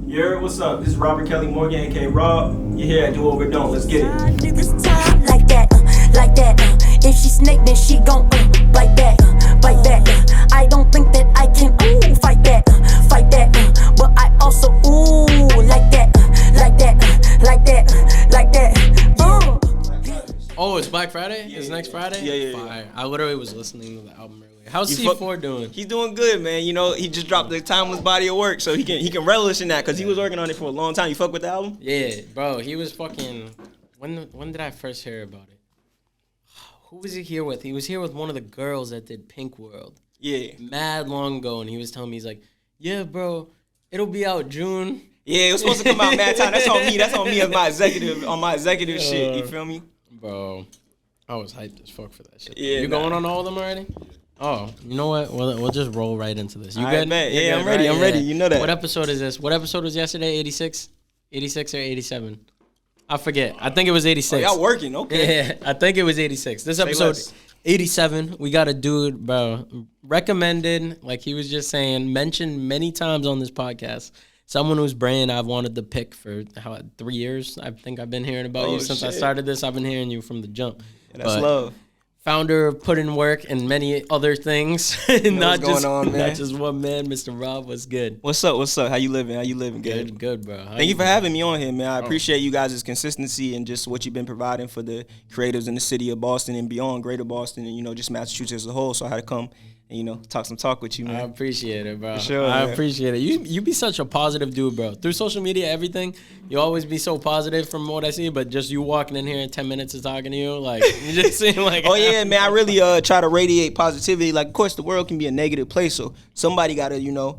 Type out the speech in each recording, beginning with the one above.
You heard? What's up? This is Robert Kelly Morgan, aka Rob. You're here at Do Over Don't. Let's get it. Like that, like that. If she snake, then she gon' bite back, bite back. I don't think that I can fight that, fight that. But I also like that, like that, like that, like that. Oh, it's Black Friday? Yeah, it's next Friday? Yeah. Fire. I literally was listening to the album earlier. How's C4 doing? He's doing good, man. You know, he just dropped the timeless body of work, so he can relish in that because he was working on it for a long time. You fuck with the album? Yeah, bro. He was fucking. When did I first hear about it? Who was he here with? He was here with one of the girls that did Pink World. Yeah. Mad long ago, and he was telling me, he's like, yeah, bro, it'll be out June. Yeah, it was supposed to come out mad time. That's on me. That's on me as my executive, on my executive shit. You feel me? Bro, I was hyped as fuck for that shit. Yeah, you going on all of them already? Oh, you know what? We'll just roll right into this. You All good? right, man. You're Yeah, good, I'm ready. right? I'm ready. You know that. What episode is this? What episode was yesterday? 86? 86 or 87? I forget. I think it was 86. Oh, y'all working. Okay. Yeah, I think it was 86. This episode less. 87. We got a dude, bro, recommended, like he was just saying, mentioned many times on this podcast. Someone whose brain I've wanted to pick for 3 years. I think I've been hearing about you since I started this. I've been hearing you from the jump. Yeah, that's love. Founder of PutInWork and many other things. Not just one man. Mr. Rob was good. What's up? What's up? How you living? How you living? Good, bro. Thank you for having me on here, man. I appreciate you guys' consistency and just what you've been providing for the creatives in the city of Boston and beyond, greater Boston, and just Massachusetts as a whole. So I had to come and talk some talk with you, man. I appreciate it, bro. For sure, I man. appreciate it. You be such a positive dude, bro. Through social media, everything, you always be so positive from what I see, but just you walking in here in 10 minutes of talking to you, like, you just seem like... Oh, yeah, man, I really try to radiate positivity. Like, of course, the world can be a negative place, so somebody got to,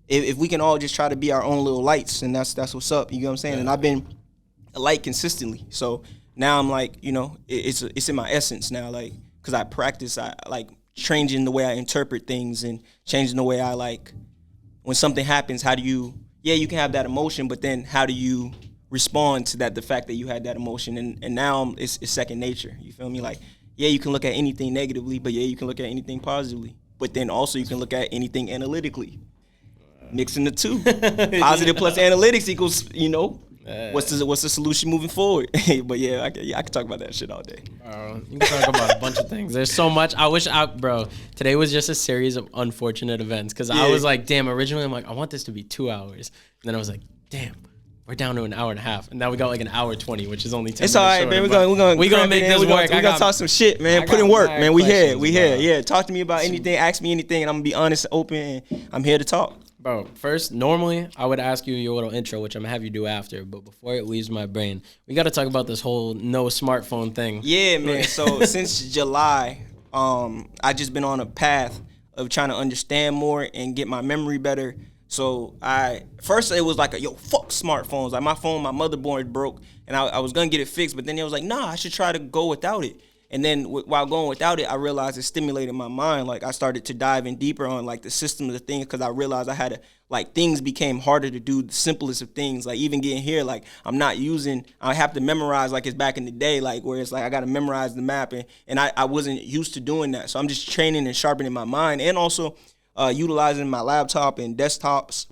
if we can all just try to be our own little lights, and that's what's up, you know what I'm saying? Yeah. And I've been a light consistently, so now I'm like, it's in my essence now, like, because I practice, I like changing the way I interpret things and changing the way I like, when something happens, how do you can have that emotion, but then how do you respond to that, the fact that you had that emotion, and now it's second nature, you feel me? Like, you can look at anything negatively, but you can look at anything positively, but then also you can look at anything analytically, mixing the two. Positive plus analytics equals, what's the solution moving forward? But I can talk about that shit all day. You can talk about a bunch of things. There's so much. Bro, today was just a series of unfortunate events, because I was like, damn, originally I'm like, I want this to be 2 hours. And then I was like, damn, we're down to an hour and a half. And now we got like an hour 20, which is only 10 It's minutes all right, shorter, man. We're gonna make this work. We're gonna talk some shit, man. Put in work, man. We here. Yeah, talk to me about anything. Ask me anything, and I'm gonna be honest, open, and I'm here to talk. Bro, first, normally I would ask you your little intro, which I'm gonna have you do after. But before it leaves my brain, we got to talk about this whole no smartphone thing. Yeah, man. So since July, I just been on a path of trying to understand more and get my memory better. So first it was like fuck smartphones. Like my motherboard broke, and I was gonna get it fixed, but then it was like, nah, I should try to go without it. And then while going without it, I realized it stimulated my mind. Like I started to dive in deeper on like the systems of things, because I realized I had to, things became harder to do, the simplest of things. Like even getting here, like I have to memorize like it's back in the day, like where it's like I got to memorize the map, and I wasn't used to doing that. So I'm just training and sharpening my mind, and also utilizing my laptop and desktops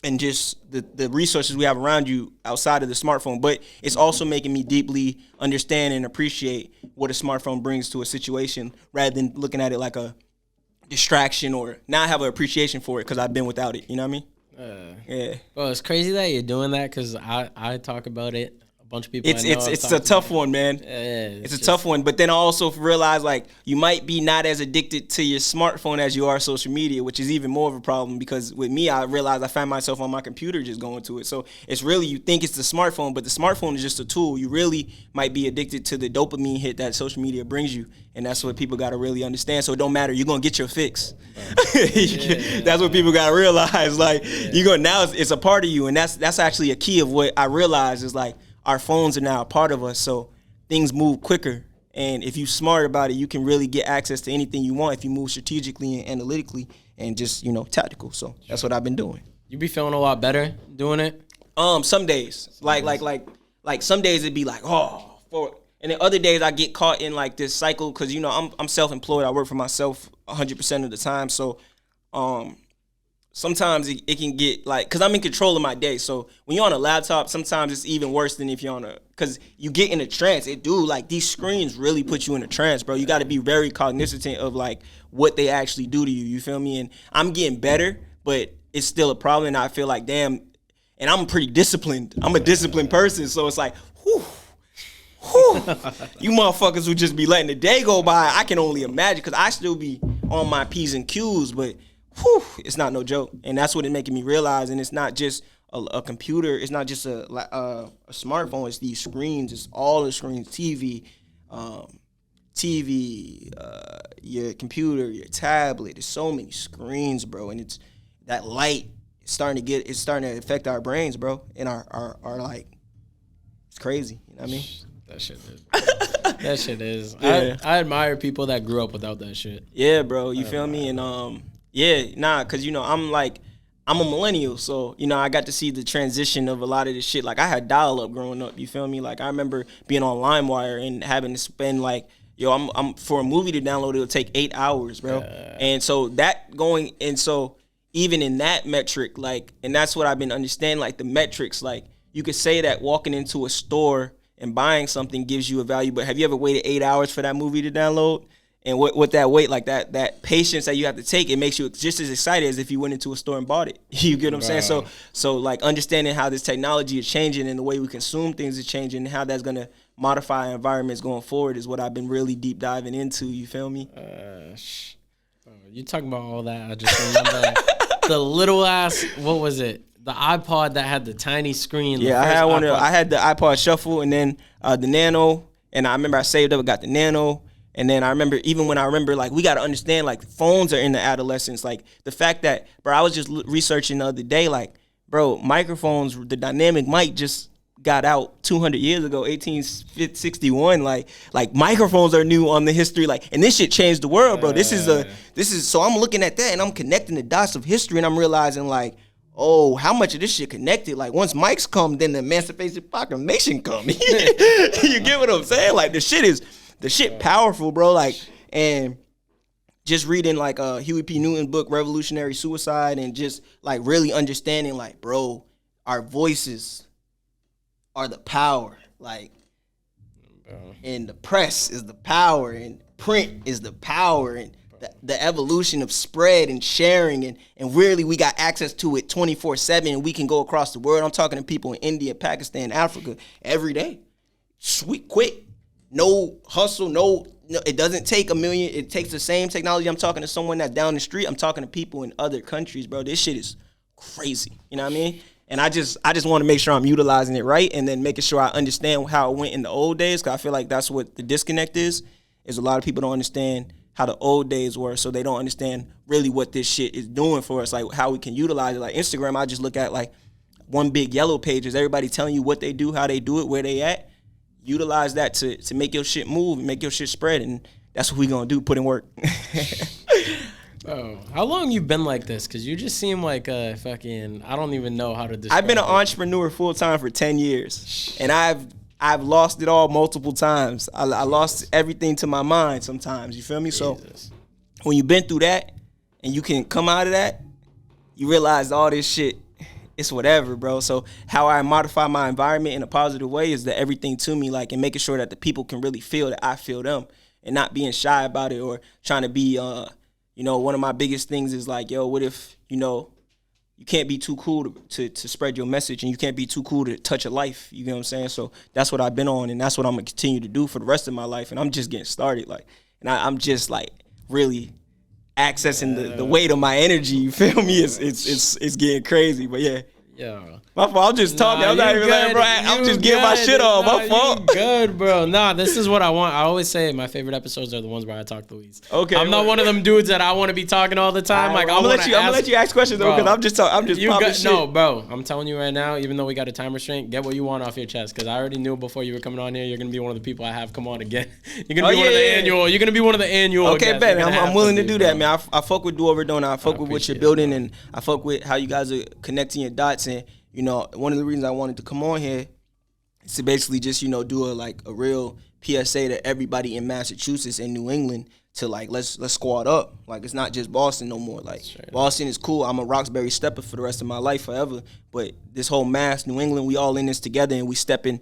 and just the resources we have around you outside of the smartphone. But it's also making me deeply understand and appreciate what a smartphone brings to a situation, rather than looking at it like a distraction. Or now I have an appreciation for it because I've been without it. You know what I mean? Yeah. Well, it's crazy that you're doing that, because I talk about it. Bunch of people It's a tough one, man. It's a tough one, but then I also realize like you might be not as addicted to your smartphone as you are social media, which is even more of a problem, because with me, I realized I find myself on my computer just going to it. So it's really, you think it's the smartphone, but the smartphone is just a tool. You really might be addicted to the dopamine hit that social media brings you, and that's what people got to really understand. So it don't matter, you're gonna get your fix. That's what people gotta realize. Like you're gonna, now it's a part of you, and that's actually a key of what I realized is like, our phones are now a part of us, so things move quicker. And if you're smart about it, you can really get access to anything you want if you move strategically and analytically and just, tactical. So that's what I've been doing. You be feeling a lot better doing it? Some days. Like some days it'd be like, and then other days I get caught in like this cycle, because, I'm self-employed. I work for myself 100% of the time. So sometimes it can get like, because I'm in control of my day. So when you're on a laptop, sometimes it's even worse than if you're on because you get in a trance. Like these screens really put you in a trance, bro. You got to be very cognizant of like what they actually do to you. You feel me? And I'm getting better, but it's still a problem. And I feel like, damn, and I'm pretty disciplined. I'm a disciplined person. So it's like, whew. You motherfuckers would just be letting the day go by. I can only imagine, because I still be on my P's and Q's, but it's not no joke. And that's what it's making me realize. And it's not just a computer. It's not just a smartphone. It's these screens. It's all the screens. TV, your computer, your tablet. There's so many screens, bro. And it's that light. It's starting to affect our brains, bro. And our like, it's crazy. You know what I mean? That shit is. Yeah. I admire people that grew up without that shit. Yeah, bro. You feel me? And cause I'm a millennial, so I got to see the transition of a lot of this shit. Like I had dial-up growing up. You feel me? Like I remember being on LimeWire and having to spend like, I'm for a movie to download, it'll take 8 hours, bro. And so even in that metric, like, and that's what I've been understanding, like the metrics, like you could say that walking into a store and buying something gives you a value, but have you ever waited 8 hours for that movie to download? And what that wait, like that patience that you have to take, it makes you just as excited as if you went into a store and bought it. You get what I'm saying? So like understanding how this technology is changing and the way we consume things is changing and how that's gonna modify our environments going forward is what I've been really deep diving into. You feel me? You talking about all that? I just remember the little ass. What was it? The iPod that had the tiny screen. Yeah, I had one. I had the iPod Shuffle and then the Nano, and I remember I saved up and got the Nano. And then I remember, like, we got to understand, like, phones are in the adolescence. Like, the fact that, bro, I was just researching the other day, like, bro, microphones, the dynamic mic just got out 200 years ago, 1861. Like microphones are new on the history. Like, and this shit changed the world, bro. So I'm looking at that and I'm connecting the dots of history and I'm realizing, like, oh, how much of this shit connected? Like, once mics come, then the Emancipation Proclamation come. You get what I'm saying? Like, the shit powerful, bro. Like, and just reading like Huey P. Newton's book, Revolutionary Suicide, and just like really understanding, like, bro, our voices are the power. Like, and the press is the power, and print is the power, and the evolution of spread and sharing, and really we got access to it 24/7, and we can go across the world. I'm talking to people in India, Pakistan, Africa every day. Sweet, quick. No hustle, no, it doesn't take a million. It takes the same technology. I'm talking to someone that's down the street. I'm talking to people in other countries, bro. This shit is crazy. You know what I mean? And I just want to make sure I'm utilizing it right, and then making sure I understand how it went in the old days, because I feel like that's what the disconnect is a lot of people don't understand how the old days were, so they don't understand really what this shit is doing for us, like how we can utilize it. Like Instagram, I just look at like one big yellow page. Is everybody telling you what they do, how they do it, where they at? Utilize that to make your shit move and make your shit spread, and that's what we gonna do. Put in work. Oh, how long you been like this? Because you just seem like a fucking, I don't even know how to describe I've been an entrepreneur full time for 10 years, and I've lost it all multiple times. I lost everything to my mind sometimes. You feel me? Jesus. So when you've been through that and you can come out of that, you realize all this shit, it's whatever, bro. So how I modify my environment in a positive way is that everything to me, like, and making sure that the people can really feel that I feel them, and not being shy about it or trying to be, one of my biggest things is like, yo, what if, you can't be too cool to spread your message, and you can't be too cool to touch a life. You get what I'm saying? So that's what I've been on, and that's what I'm gonna continue to do for the rest of my life. And I'm just getting started, like, and I'm just like really accessing the weight of my energy. You feel me? It's getting crazy, but yeah. Yeah. My fault. I'm just talking. I'm not even letting, bro. I'm just getting my shit off. My fault. Good, bro. Nah, this is what I want. I always say my favorite episodes are the ones where I talk the least. Okay. I'm not one of them dudes that I want to be talking all the time. Like, I'm gonna let you ask questions though, because I'm just popping shit. No, bro. I'm telling you right now, even though we got a time restraint, get what you want off your chest, because I already knew before you were coming on here, you're gonna be one of the people I have come on again. You're gonna be one of the annual. You're gonna be one of the annual. Okay, bet. I'm willing to do that, man. I fuck with Do Over Don't. I fuck with what you're building, and I fuck with how you guys are connecting your dots. And one of the reasons I wanted to come on here is to basically just, do a real PSA to everybody in Massachusetts and New England to like let's squad up. Like it's not just Boston no more. Like Boston is cool. I'm a Roxbury stepper for the rest of my life forever. But this whole Mass, New England, we all in this together and we stepping.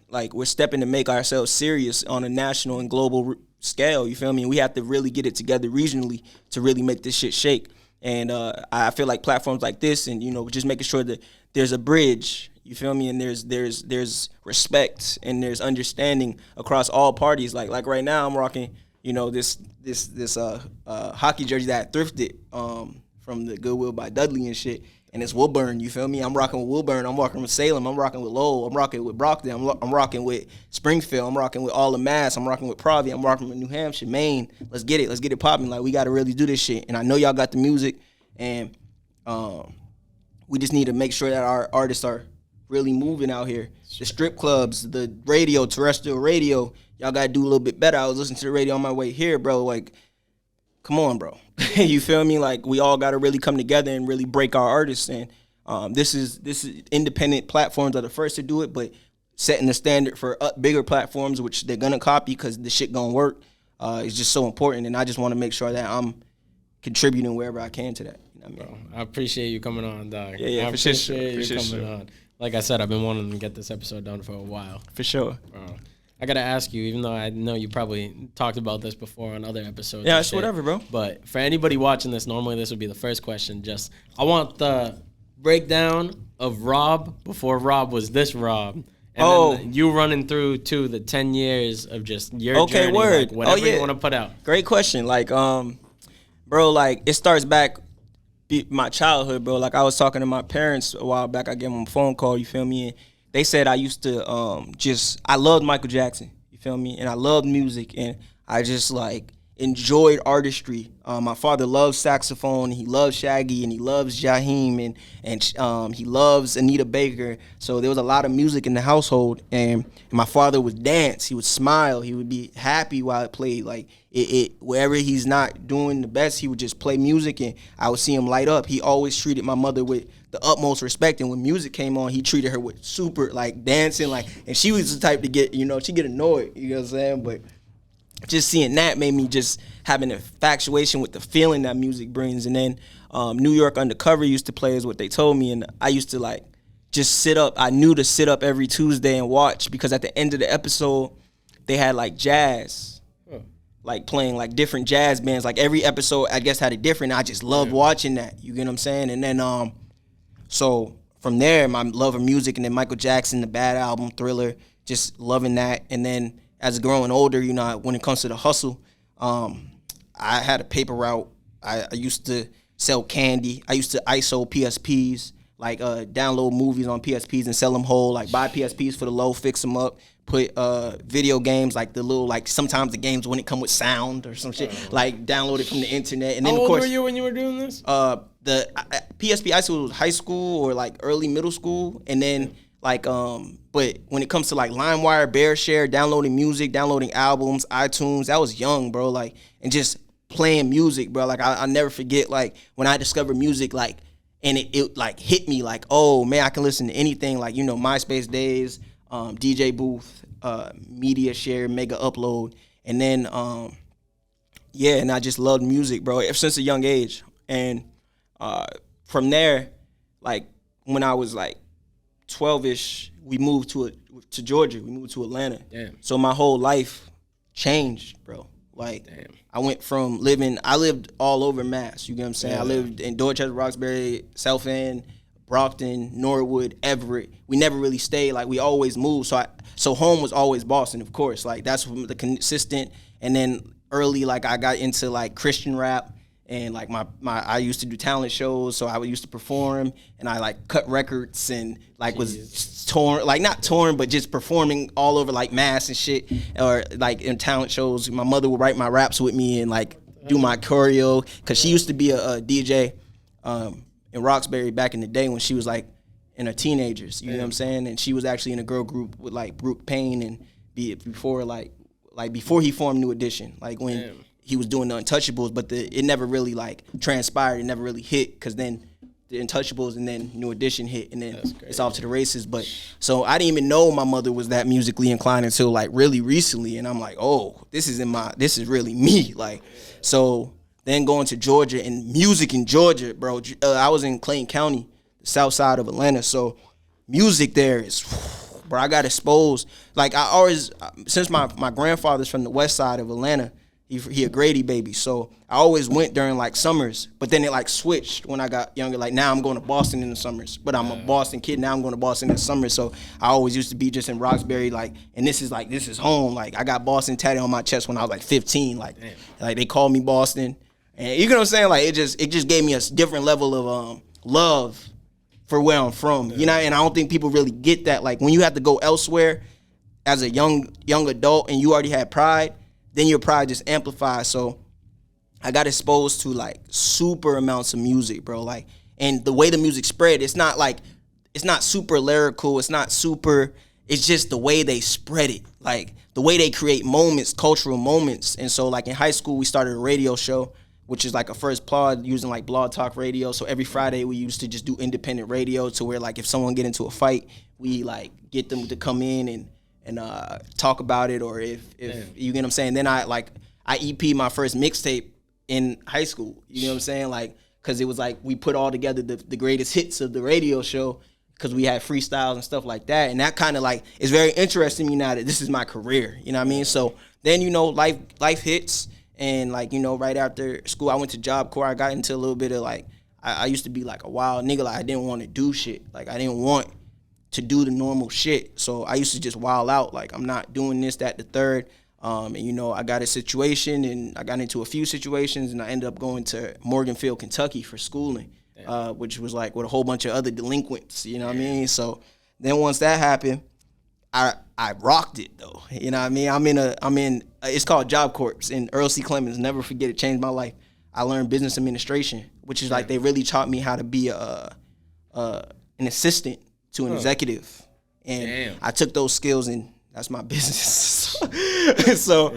Like we're stepping to make ourselves serious on a national and global scale. You feel me? And we have to really get it together regionally to really make this shit shake. And I feel like platforms like this, and just making sure that there's a bridge. You feel me? And there's respect and there's understanding across all parties. Like right now, I'm rocking this hockey jersey that I thrifted from the Goodwill by Dudley and shit. And it's Woburn, you feel me? I'm rocking with Woburn. I'm rocking with Salem. I'm rocking with Lowell. I'm rocking with Brockton. I'm rocking with Springfield. I'm rocking with all of Mass. I'm rocking with Provi. I'm rocking with New Hampshire, Maine. Let's get it. Let's get it popping. Like, we got to really do this shit. And I know y'all got the music. And we just need to make sure that our artists are really moving out here. The strip clubs, the radio, terrestrial radio, y'all got to do a little bit better. I was listening to the radio on my way here, bro. Like, come on, bro. You feel me? Like, we all got to really come together and really break our artists. And this is independent platforms are the first to do it, but setting the standard for bigger platforms, which they're going to copy because the shit going to work, is just so important. And I just want to make sure that I'm contributing wherever I can to that. You know what I mean? Bro, I appreciate you coming on, dog. Yeah, I for sure. appreciate you coming on. Like I said, I've been wanting to get this episode done for a while. For sure. I got to ask you, even though I know you probably talked about this before on other episodes. Yeah, it's whatever, bro. But for anybody watching this, normally this would be the first question. Just, I want the breakdown of Rob before Rob was this Rob. And then you running through, too, the 10 years of just your journey. Word. Like, whatever you want to put out. Great question. Like, bro, like, it starts back my childhood, bro. Like, I was talking to my parents a while back. I gave them a phone call, you feel me? And they said I used to I loved Michael Jackson, you feel me? And I loved music, and I just, like, enjoyed artistry. My father loves saxophone, he loves Shaggy, and he loves Jaheim, and he loves Anita Baker. So there was a lot of music in the household, and my father would dance. He would smile. He would be happy while it played. Like, wherever he's not doing the best, he would just play music, and I would see him light up. He always treated my mother with the utmost respect, and when music came on, he treated her with super, like, dancing, like, and she was the type to get, she get annoyed, you know what I'm saying? But just seeing that made me just have an infatuation with the feeling that music brings. And then New York Undercover used to play is what they told me, and I used to, like, just sit up. I knew to sit up every Tuesday and watch, because at the end of the episode, they had, like, jazz, like, playing, like, different jazz bands. Like, every episode, I guess, had a different. I just loved watching that. You get what I'm saying? And then, so from there, my love of music, and then Michael Jackson, the Bad Album, Thriller, just loving that. And then as growing older, when it comes to the hustle, I had a paper route. I used to sell candy. I used to ISO PSPs, like download movies on PSPs and sell them whole, like buy PSPs for the low, fix them up, put video games, like the little, like sometimes the games wouldn't come with sound or some shit, like download it from the internet. And then, How of course, old were you when you were doing this? The PSP ISO was high school or like early middle school, and then like but when it comes to like LimeWire, BearShare, downloading music, downloading albums, iTunes, that was young, bro. Like, and just playing music, bro. Like, I'll never forget, like, when I discovered music, like, and it like hit me, like, oh man, I can listen to anything. Like, MySpace days, DJ booth, media share, mega upload, and then and I just loved music, bro, ever since a young age. And from there, like, when I was like 12-ish, we moved to Georgia. We moved to Atlanta. Damn. So my whole life changed, bro. Like, Damn. I went from I lived all over Mass. You get what I'm saying? Yeah. I lived in Dorchester, Roxbury, South End, Brockton, Norwood, Everett. We never really stayed. Like, we always moved. So home was always Boston, of course. Like, that's the consistent. And then early, like, I got into like Christian rap. And like I used to do talent shows, so I used to perform, and I like cut records and like was touring, like not touring, but just performing all over like Mass and shit, or like in talent shows. My mother would write my raps with me and like do my choreo, because she used to be a DJ in Roxbury back in the day when she was like in her teenagers. You know what I'm saying? And she was actually in a girl group with like Brooke Payne and before he formed New Edition, like when. Damn. He was doing the Untouchables, but it never really like transpired. It never really hit, because then the Untouchables, and then New Edition hit, and then it's off to the races. But so I didn't even know my mother was that musically inclined until like really recently, and I'm like, oh, this is really me. Like, so then going to Georgia, and music in Georgia, bro. I was in Clayton County, the south side of Atlanta, so music there is, bro. I got exposed. Like I always, since my grandfather's from the west side of Atlanta. He a Grady baby, so I always went during like summers. But then it like switched when I got younger. Like now I'm going to Boston in the summers, but I'm a Boston kid. Now I'm going to Boston in the summer. So I always used to be just in Roxbury, like, and this is home. Like I got Boston tatted on my chest when I was like 15. Like they called me Boston, and you know what I'm saying. Like it just gave me a different level of love for where I'm from. You know, and I don't think people really get that. Like when you have to go elsewhere as a young adult and you already had pride, then your pride just amplifies. So I got exposed to like super amounts of music, bro. Like, and the way the music spread, it's not super lyrical. It's just the way they spread it. Like the way they create moments, cultural moments. And so like in high school, we started a radio show, which is like a first plug using like Blog Talk Radio. So every Friday we used to just do independent radio to where like if someone get into a fight, we like get them to come in and talk about it, or if you get what I'm saying. Then I EP my first mixtape in high school. You know what I'm saying? Like, cause it was like we put all together the greatest hits of the radio show, cause we had freestyles and stuff like that. And that kind of like is very interesting to me now that this is my career. You know what I mean? So then life hits, and like right after school I went to Job Corps. I got into a little bit of like I used to be like a wild nigga. Like I didn't want to do shit. Like I didn't want to do the normal shit. So I used to just wild out. Like I'm not doing this, that, the third. And I got a situation, and I got into a few situations, and I ended up going to Morganfield, Kentucky for schooling, which was like with a whole bunch of other delinquents. You know what I mean? So then once that happened, I rocked it though. You know what I mean? I'm in it's called Job Corps in Earl C. Clemens. Never forget, it changed my life. I learned business administration, which is like they really taught me how to be an assistant to an executive, and I took those skills, and that's my business. So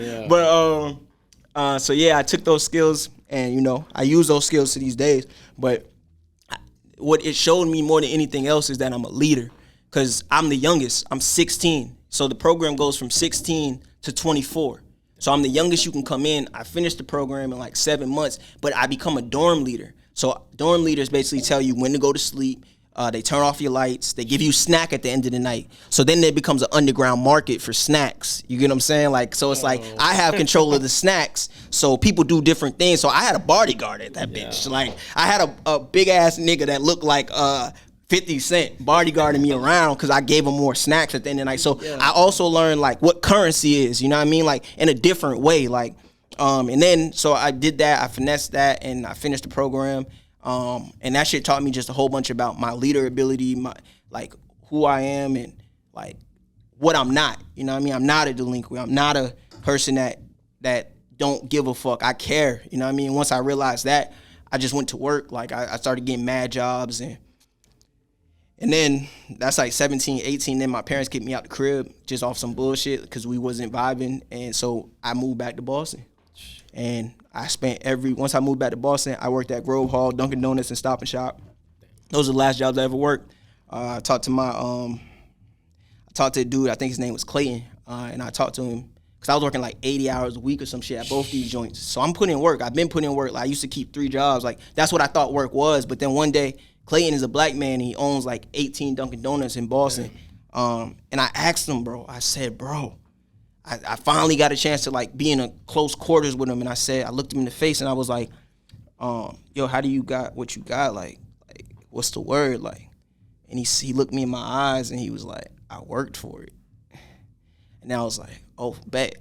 I took those skills, and I use those skills to these days. But what it showed me more than anything else is that I'm a leader, because I'm the youngest. I'm 16, so the program goes from 16 to 24. So I'm the youngest you can come in. I finished the program in like 7 months, but I become a dorm leader. So dorm leaders basically tell you when to go to sleep. They turn off your lights. They give you snack at the end of the night. So then there becomes an underground market for snacks. You get what I'm saying? Like, so it's like I have control of the snacks. So people do different things. So I had a bodyguard at that bitch. Like I had a big ass nigga that looked like 50 Cent bodyguarding me around because I gave him more snacks at the end of the night. So I also learned like what currency is. You know what I mean? Like in a different way. Like, and then so I did that. I finessed that, and I finished the program. And that shit taught me just a whole bunch about my leader ability, my like who I am, and like what I'm not. You know what I mean? I'm not a delinquent. I'm not a person that don't give a fuck. I care. You know what I mean? Once I realized that, I just went to work. Like I started getting mad jobs, and then that's like 17, 18. Then my parents kicked me out the crib just off some bullshit because we wasn't vibing, and so I moved back to Boston. And I spent once I moved back to Boston, I worked at Grove Hall, Dunkin' Donuts, and Stop and Shop. Those are the last jobs I ever worked. I talked to a dude, I think his name was Clayton, and I talked to him because I was working like 80 hours a week or some shit at both these joints. So I'm putting in work. I've been putting in work. Like, I used to keep 3 jobs. Like, that's what I thought work was. But then one day, Clayton is a black man, and he owns like 18 Dunkin' Donuts in Boston. And I asked him, bro, I said, bro, I finally got a chance to like be in a close quarters with him, and I looked him in the face, and I was like, yo, how do you got what you got? Like what's the word? Like, and he looked me in my eyes, and he was like, I worked for it. And I was like, oh, bet,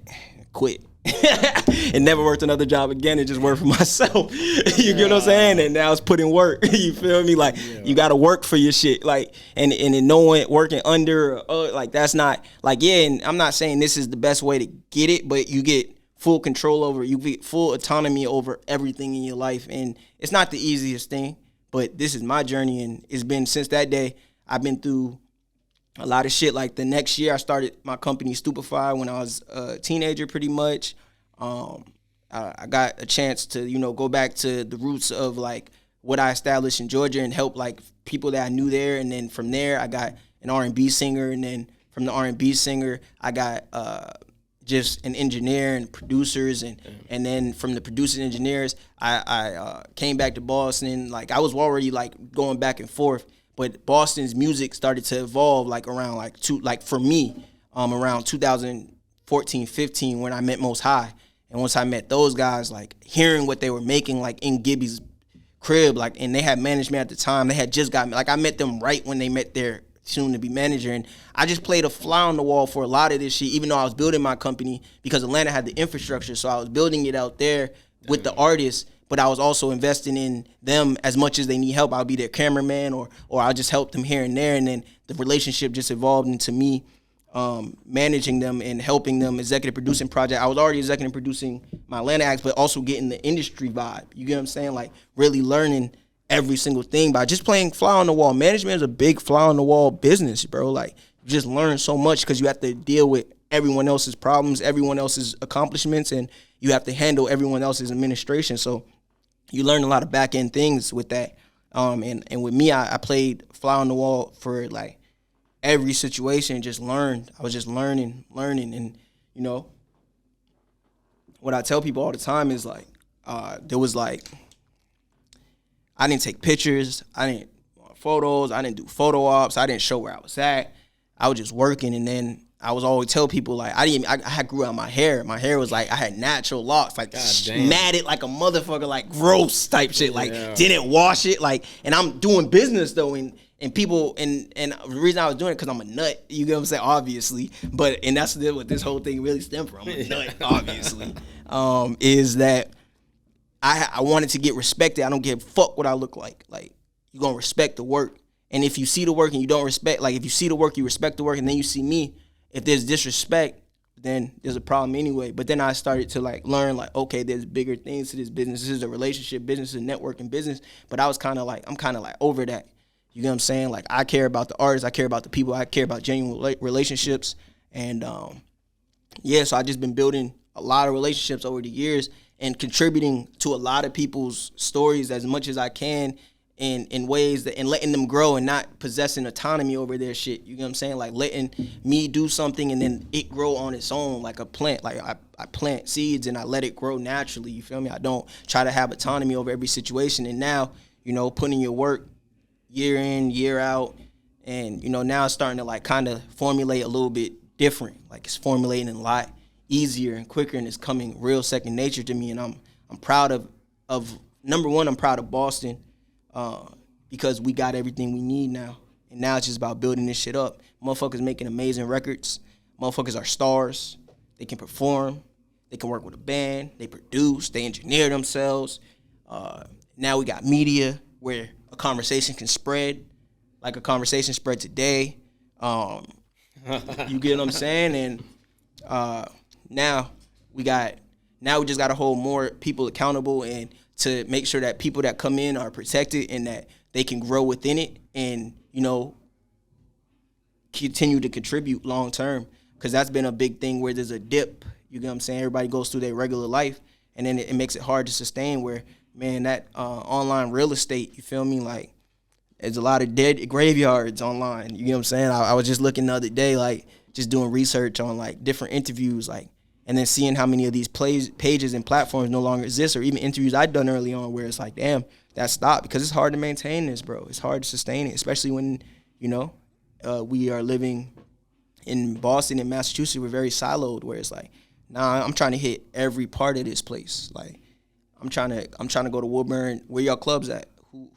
quit. And never worked another job again, and just worked for myself. You get what I'm saying? And now it's put in work. You feel me? Like, you gotta work for your shit. Like, and no one working under, like, that's not, like, and I'm not saying this is the best way to get it, but you get full control over, you get full autonomy over everything in your life. And it's not the easiest thing, but this is my journey, and it's been, since that day, I've been through a lot of shit. Like, the next year I started my company Stupefy when I was a teenager, pretty much. I got a chance to, go back to the roots of like what I established in Georgia and help like people that I knew there. And then from there, I got an R&B singer, and then from the R&B singer, I got just an engineer and producers, and then from the producers and engineers, I came back to Boston. Like I was already like going back and forth, but Boston's music started to evolve like around for me, around 2014, 15 when I met Most High. And once I met those guys, like hearing what they were making like in Gibby's crib, like, and they had management at the time. They had just got me, like I met them right when they met their soon to be manager, and I just played a fly on the wall for a lot of this shit, even though I was building my company because Atlanta had the infrastructure, so I was building it out there with the artists, but I was also investing in them as much as they need help. I'll be their cameraman, or I'll just help them here and there, and then the relationship just evolved into me managing them and helping them executive producing project. I was already executive producing my Atlanta acts, but also getting the industry vibe. You get what I'm saying? Like really learning every single thing by just playing fly on the wall. Management is a big fly on the wall business, bro. Like you just learn so much because you have to deal with everyone else's problems, everyone else's accomplishments, and you have to handle everyone else's administration. So you learn a lot of back end things with that. And with me, I played fly on the wall for like every situation, just learned. I was just learning. And, you know, what I tell people all the time is like, there was like, I didn't take pictures, I didn't want photos, I didn't do photo ops, I didn't show where I was at. I was just working, and then I was always tell people like I had grew out my hair. My hair was like I had natural locks, like matted like a motherfucker, like gross type shit, like didn't wash it, like. And I'm doing business though, and people and the reason I was doing it because I'm a nut. You get what I'm saying? Obviously, and that's what this whole thing really stemmed from. I'm a nut, obviously. Is that I wanted to get respected. I don't give a fuck what I look like. Like you gonna respect the work, and if you see the work and you don't respect, like if you see the work, you respect the work, and then you see me. If there's disrespect, then there's a problem anyway. But then I started to like learn like, okay, there's bigger things to this business. This is a relationship business, a networking business. But I'm kind of like over that. You get what I'm saying? Like I care about the artists, I care about the people, I care about genuine relationships. And so I just been building a lot of relationships over the years and contributing to a lot of people's stories as much as I can in ways that, and letting them grow and not possessing autonomy over their shit. You know what I'm saying? Like letting me do something and then it grow on its own like a plant. Like I plant seeds and I let it grow naturally. You feel me? I don't try to have autonomy over every situation. And now, you know, putting your work year in, year out, and, you know, now it's starting to like kind of formulate a little bit different. Like it's formulating a lot easier and quicker, and it's coming real second nature to me. And I'm proud of number one, I'm proud of Boston. Because we got everything we need now. And now it's just about building this shit up. Motherfuckers making amazing records. Motherfuckers are stars. They can perform. They can work with a band. They produce. They engineer themselves. Now we got media where a conversation can spread. Like a conversation spread today. You get what I'm saying? And now we just got to hold more people accountable and to make sure that people that come in are protected and that they can grow within it and, you know, continue to contribute long term. Because that's been a big thing where there's a dip. You get what I'm saying? Everybody goes through their regular life, and then it makes it hard to sustain where, man, that online real estate, you feel me? Like, there's a lot of dead graveyards online. You get what I'm saying? I was just looking the other day, like, just doing research on, like, different interviews, like, and then seeing how many of these pages and platforms no longer exist, or even interviews I'd done early on where it's like, damn, that stopped, because it's hard to maintain this, bro. It's hard to sustain it, especially when, you know, we are living in Boston and Massachusetts. We're very siloed, where it's like, nah, I'm trying to hit every part of this place. Like, I'm trying to go to Woburn. Where y'all clubs at?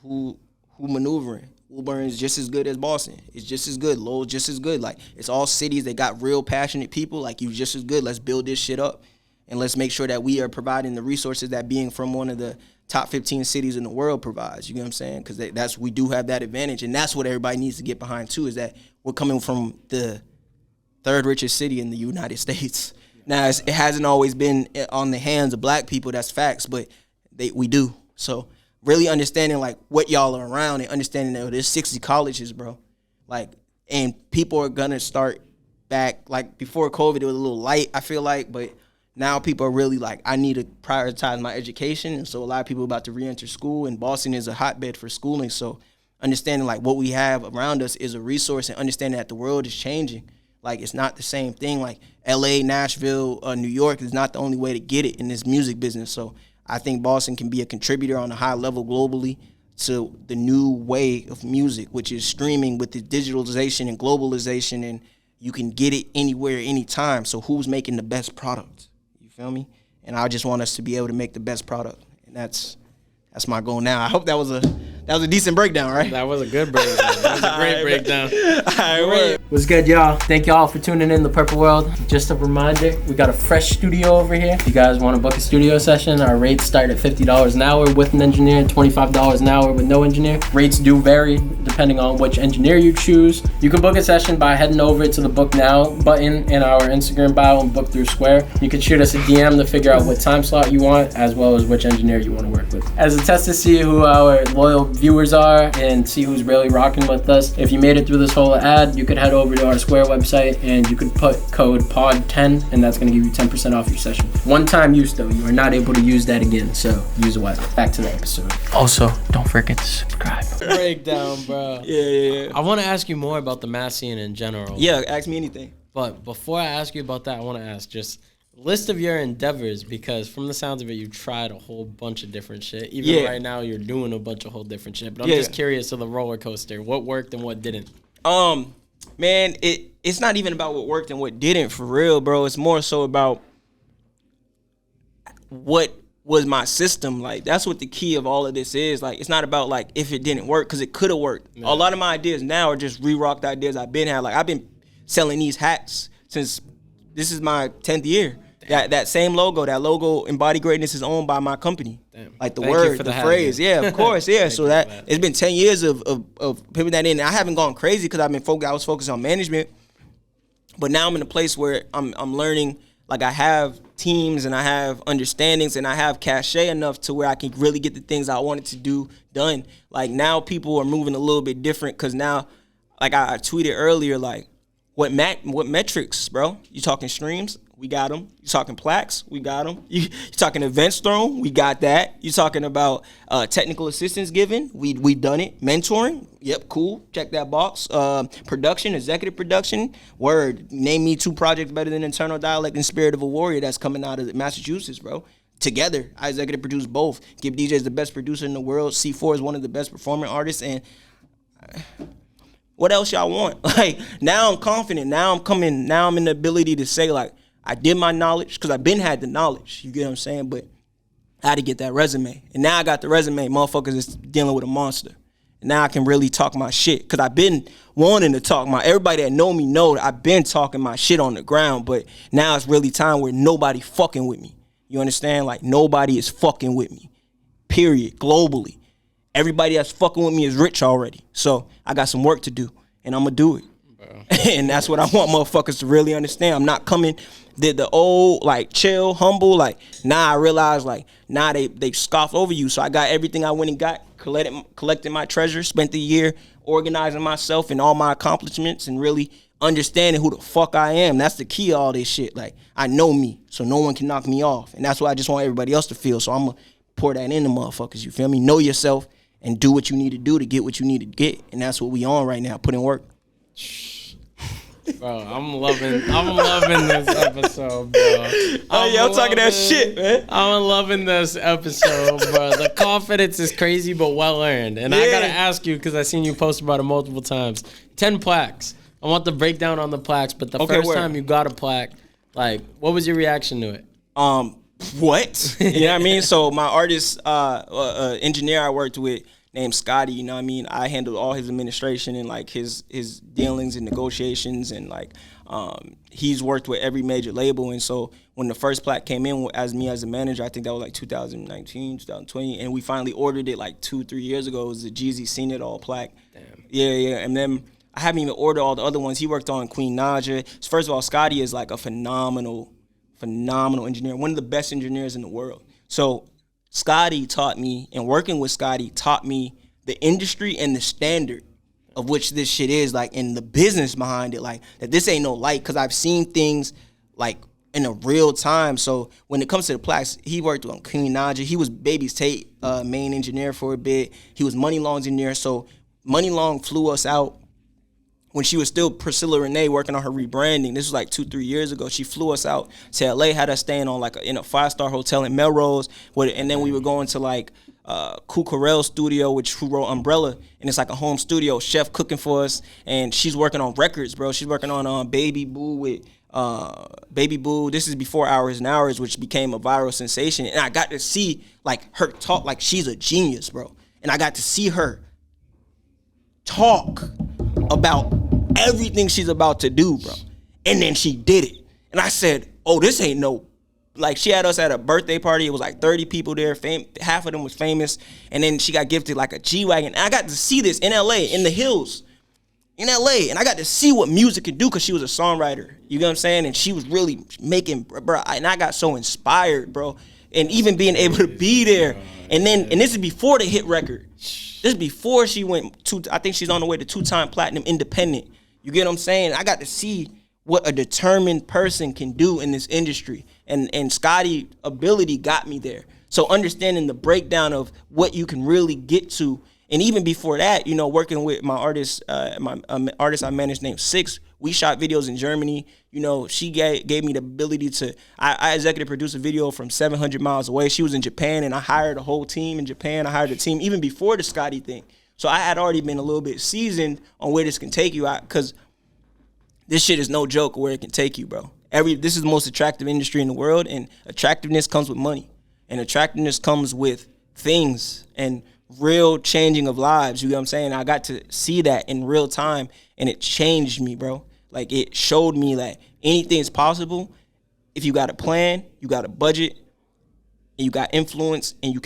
Who maneuvering? Woburn is just as good as Boston. It's just as good. Lowell's just as good. Like, it's all cities that got real passionate people. Like, you just as good. Let's build this shit up. And let's make sure that we are providing the resources that being from one of the top 15 cities in the world provides. You get what I'm saying? Because we do have that advantage. And that's what everybody needs to get behind, too, is that we're coming from the third richest city in the United States. Now, it hasn't always been on the hands of black people. That's facts. But we do. So really understanding, like, what y'all are around and understanding that there's 60 colleges, bro. Like, and people are going to start back. Like, before COVID, it was a little light, I feel like. But now people are really like, I need to prioritize my education. And so a lot of people are about to re-enter school, and Boston is a hotbed for schooling. So understanding like what we have around us is a resource, and understanding that the world is changing. Like, it's not the same thing. Like LA, Nashville, New York is not the only way to get it in this music business. So I think Boston can be a contributor on a high level globally to the new way of music, which is streaming with the digitalization and globalization, and you can get it anywhere, anytime. So who's making the best product? You feel me? And I just want us to be able to make the best product, and that's my goal now. I hope that was a decent breakdown, right? That was a good breakdown. That was a great breakdown. All right, What's good, y'all? Thank y'all for tuning in to Purple World. Just a reminder, we got a fresh studio over here. If you guys want to book a studio session, our rates start at $50 an hour with an engineer and $25 an hour with no engineer. Rates do vary depending on which engineer you choose. You can book a session by heading over to the Book Now button in our Instagram bio and book through Square. You can shoot us a DM to figure out what time slot you want, as well as which engineer you want to work with. As a test to see who our loyal viewers are and see who's really rocking with us, if you made it through this whole ad, you could head over to our Square website and you could put code POD10, and that's going to give you 10% off your session. One-time use though, you are not able to use that again, so use it wisely. Back to the episode. Also, don't forget to subscribe. Breakdown, bro. Yeah. I want to ask you more about the mass scene in general. Yeah, ask me anything. But before I ask you about that, I want to ask just list of your endeavors, because from the sounds of it, you've tried a whole bunch of different shit. Even right now, you're doing a bunch of whole different shit. But I'm just curious of the roller coaster. What worked and what didn't? Man, it's not even about what worked and what didn't, for real, bro. It's more so about what was my system. Like, that's what the key of all of this is. Like, it's not about like if it didn't work, because it could have worked. Yeah. A lot of my ideas now are just re-rocked ideas I've been had. Like, I've been selling these hats since this is my 10th year. That same logo, that logo, Embody Greatness, is owned by my company. Damn. Like the word, the phrase. Yeah, of course. Yeah. So that it's been 10 years of putting that in. I haven't gone crazy because I was focused on management. But now I'm in a place where I'm learning. Like, I have teams and I have understandings and I have cachet enough to where I can really get the things I wanted to do done. Like, now people are moving a little bit different, because now, like I tweeted earlier, like, what metrics, bro? You talking streams? We got them. You talking plaques? We got them. You talking events thrown? We got that. You talking about technical assistance given? We done it. Mentoring? Yep, cool. Check that box. Production, executive production. Word. Name me 2 projects better than Internal Dialect and Spirit of a Warrior that's coming out of Massachusetts, bro. Together, I executive produce both. Give DJs the best producer in the world. C4 is one of the best performing artists, and what else y'all want? Like, now I'm confident. Now I'm in the ability to say, like, I did my knowledge, because I've been had the knowledge. You get what I'm saying? But I had to get that resume. And now I got the resume. Motherfuckers is dealing with a monster. And now I can really talk my shit. Because I've been wanting to talk everybody that know me know that I've been talking my shit on the ground. But now it's really time where nobody fucking with me. You understand? Like, nobody is fucking with me. Period. Globally. Everybody that's fucking with me is rich already. So I got some work to do. And I'm going to do it. And that's what I want motherfuckers to really understand. I'm not coming the old, like, chill, humble, like, I realize, like, they scoff over you. So I got everything I went and got, collected my treasure, spent the year organizing myself and all my accomplishments and really understanding who the fuck I am. That's the key of all this shit. Like, I know me, so no one can knock me off. And that's what I just want everybody else to feel. So I'm going to pour that into motherfuckers, you feel me? Know yourself and do what you need to do to get what you need to get. And that's what we on right now, put in work. Bro, I'm loving this episode, bro. I'm talking that shit, man. I'm loving this episode, bro. The confidence is crazy, but well earned. And I gotta ask you, because I seen you post about it multiple times. 10 plaques. I want the breakdown on the plaques, but the first time you got a plaque, like, what was your reaction to it? What? You know what I mean? So my artist, engineer I worked with, named Scotty, you know what I mean? I handled all his administration and, like, his dealings and negotiations, and, like, he's worked with every major label. And so when the first plaque came in as me as a manager, I think that was like 2019, 2020, and we finally ordered it like 2-3 years ago. It was the Jeezy Seen It All plaque. Damn. Yeah. And then I haven't even ordered all the other ones. He worked on Queen Naja. First of all, Scotty is like a phenomenal engineer, one of the best engineers in the world. So Scotty taught me, and working with Scotty taught me the industry and the standard of which this shit is, like, and the business behind it, like, that this ain't no light, because I've seen things like in a real time. So when it comes to the plaques, he worked on Queen Naja. He was Baby's Tate main engineer for a bit. He was Money Long's engineer. So Money Long flew us out when she was still Priscilla Renee working on her rebranding. This was like 2-3 years ago. She flew us out to LA, had us staying on like in a 5-star hotel in Melrose, and then we were going to like Cucarell's studio, who wrote Umbrella, and it's like a home studio, chef cooking for us, and she's working on records, bro. She's working on Baby Boo with Baby Boo. This is before Hours and Hours, which became a viral sensation, and I got to see like her talk like she's a genius, bro. And I got to see her talk about everything she's about to do, bro. And then she did it. And I said, oh, this ain't no, like she had us at a birthday party. It was like 30 people there. Half of them was famous. And then she got gifted like a G-Wagon. And I got to see this in LA, in the hills, in LA. And I got to see what music could do because she was a songwriter. You know what I'm saying? And she was really making, bro. And I got so inspired, bro. And even being able to be there. And this is before the hit record. This is before she went I think she's on the way to 2-time platinum independent. You get what I'm saying? I got to see what a determined person can do in this industry. And Scotty's ability got me there. So understanding the breakdown of what you can really get to. And even before that, you know, working with my artist, artist I managed named Six, we shot videos in Germany. You know, she gave me the ability to, I executive produced a video from 700 miles away. She was in Japan, and I hired a whole team in Japan. I hired a team even before the Scotty thing. So I had already been a little bit seasoned on where this can take you, because this shit is no joke where it can take you, bro. This is the most attractive industry in the world, and attractiveness comes with money. And attractiveness comes with things and real changing of lives. You know what I'm saying? I got to see that in real time, and it changed me, bro. Like, it showed me that anything is possible if you got a plan, you got a budget, and you got influence, and you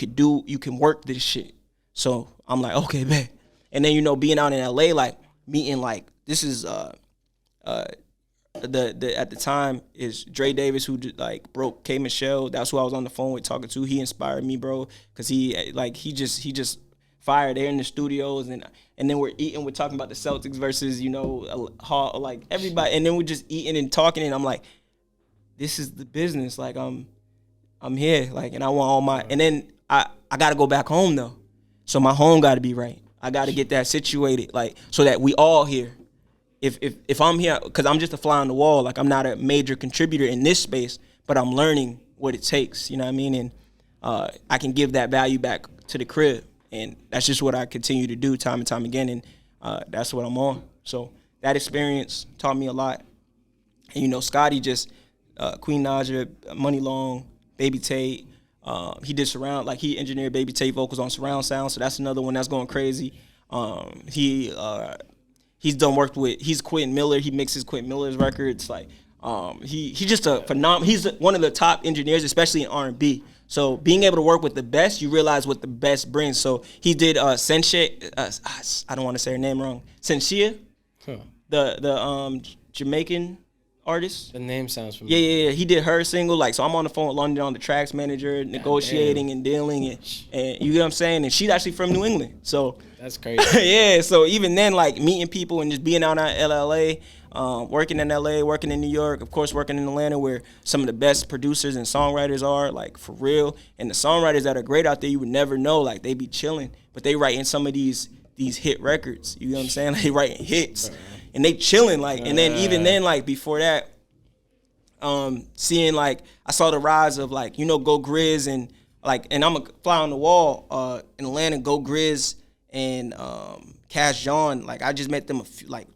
can work this shit. So I'm like, okay, man. And then, you know, being out in LA, like meeting, like, this is at the time is Dre Davis, who like broke K Michelle. That's who I was on the phone with talking to. He inspired me, bro, because he just fired there in the studios, and then we're talking about the Celtics versus, you know, like everybody, and then we're just eating and talking, and I'm like, this is the business. Like, I'm here, like, and I want all my, and then I got to go back home though, so my home got to be right. I got to get that situated, like, so that we all here. If I'm here, because I'm just a fly on the wall, like, I'm not a major contributor in this space, but I'm learning what it takes, you know what I mean? And I can give that value back to the crib, and that's just what I continue to do time and time again, and that's what I'm on. So that experience taught me a lot. And, you know, Scotty just, Queen Naja, Money Long, Baby Tate, he did surround, like, he engineered Baby Tate vocals on surround sound, so that's another one that's going crazy. He's done work with, he's Quentin Miller. He mixes Quentin Miller's records. Like, he's just a phenomenal, he's one of the top engineers, especially in R&B. So being able to work with the best, you realize what the best brings. So he did Senshia, I don't want to say her name wrong, Senshia, the Jamaican artist. The name sounds familiar. Yeah. He did her single. Like, so I'm on the phone with London, on the tracks manager, negotiating and dealing, and you get what I'm saying? And she's actually from New England. So that's crazy. Yeah, so even then, like, meeting people and just being out in LA, working in LA, working in New York, of course working in Atlanta, where some of the best producers and songwriters are, like, for real. And the songwriters that are great out there, you would never know, like, they be chilling, but they writing some of these hit records. You know what I'm saying? Like, they writing hits. And they chilling, like, and then even then, like, before that, seeing, like, I saw the rise of, like, you know, Go Grizz, and, like, and I'm a fly on the wall in Atlanta, Go Grizz and Cash John, like, I just met them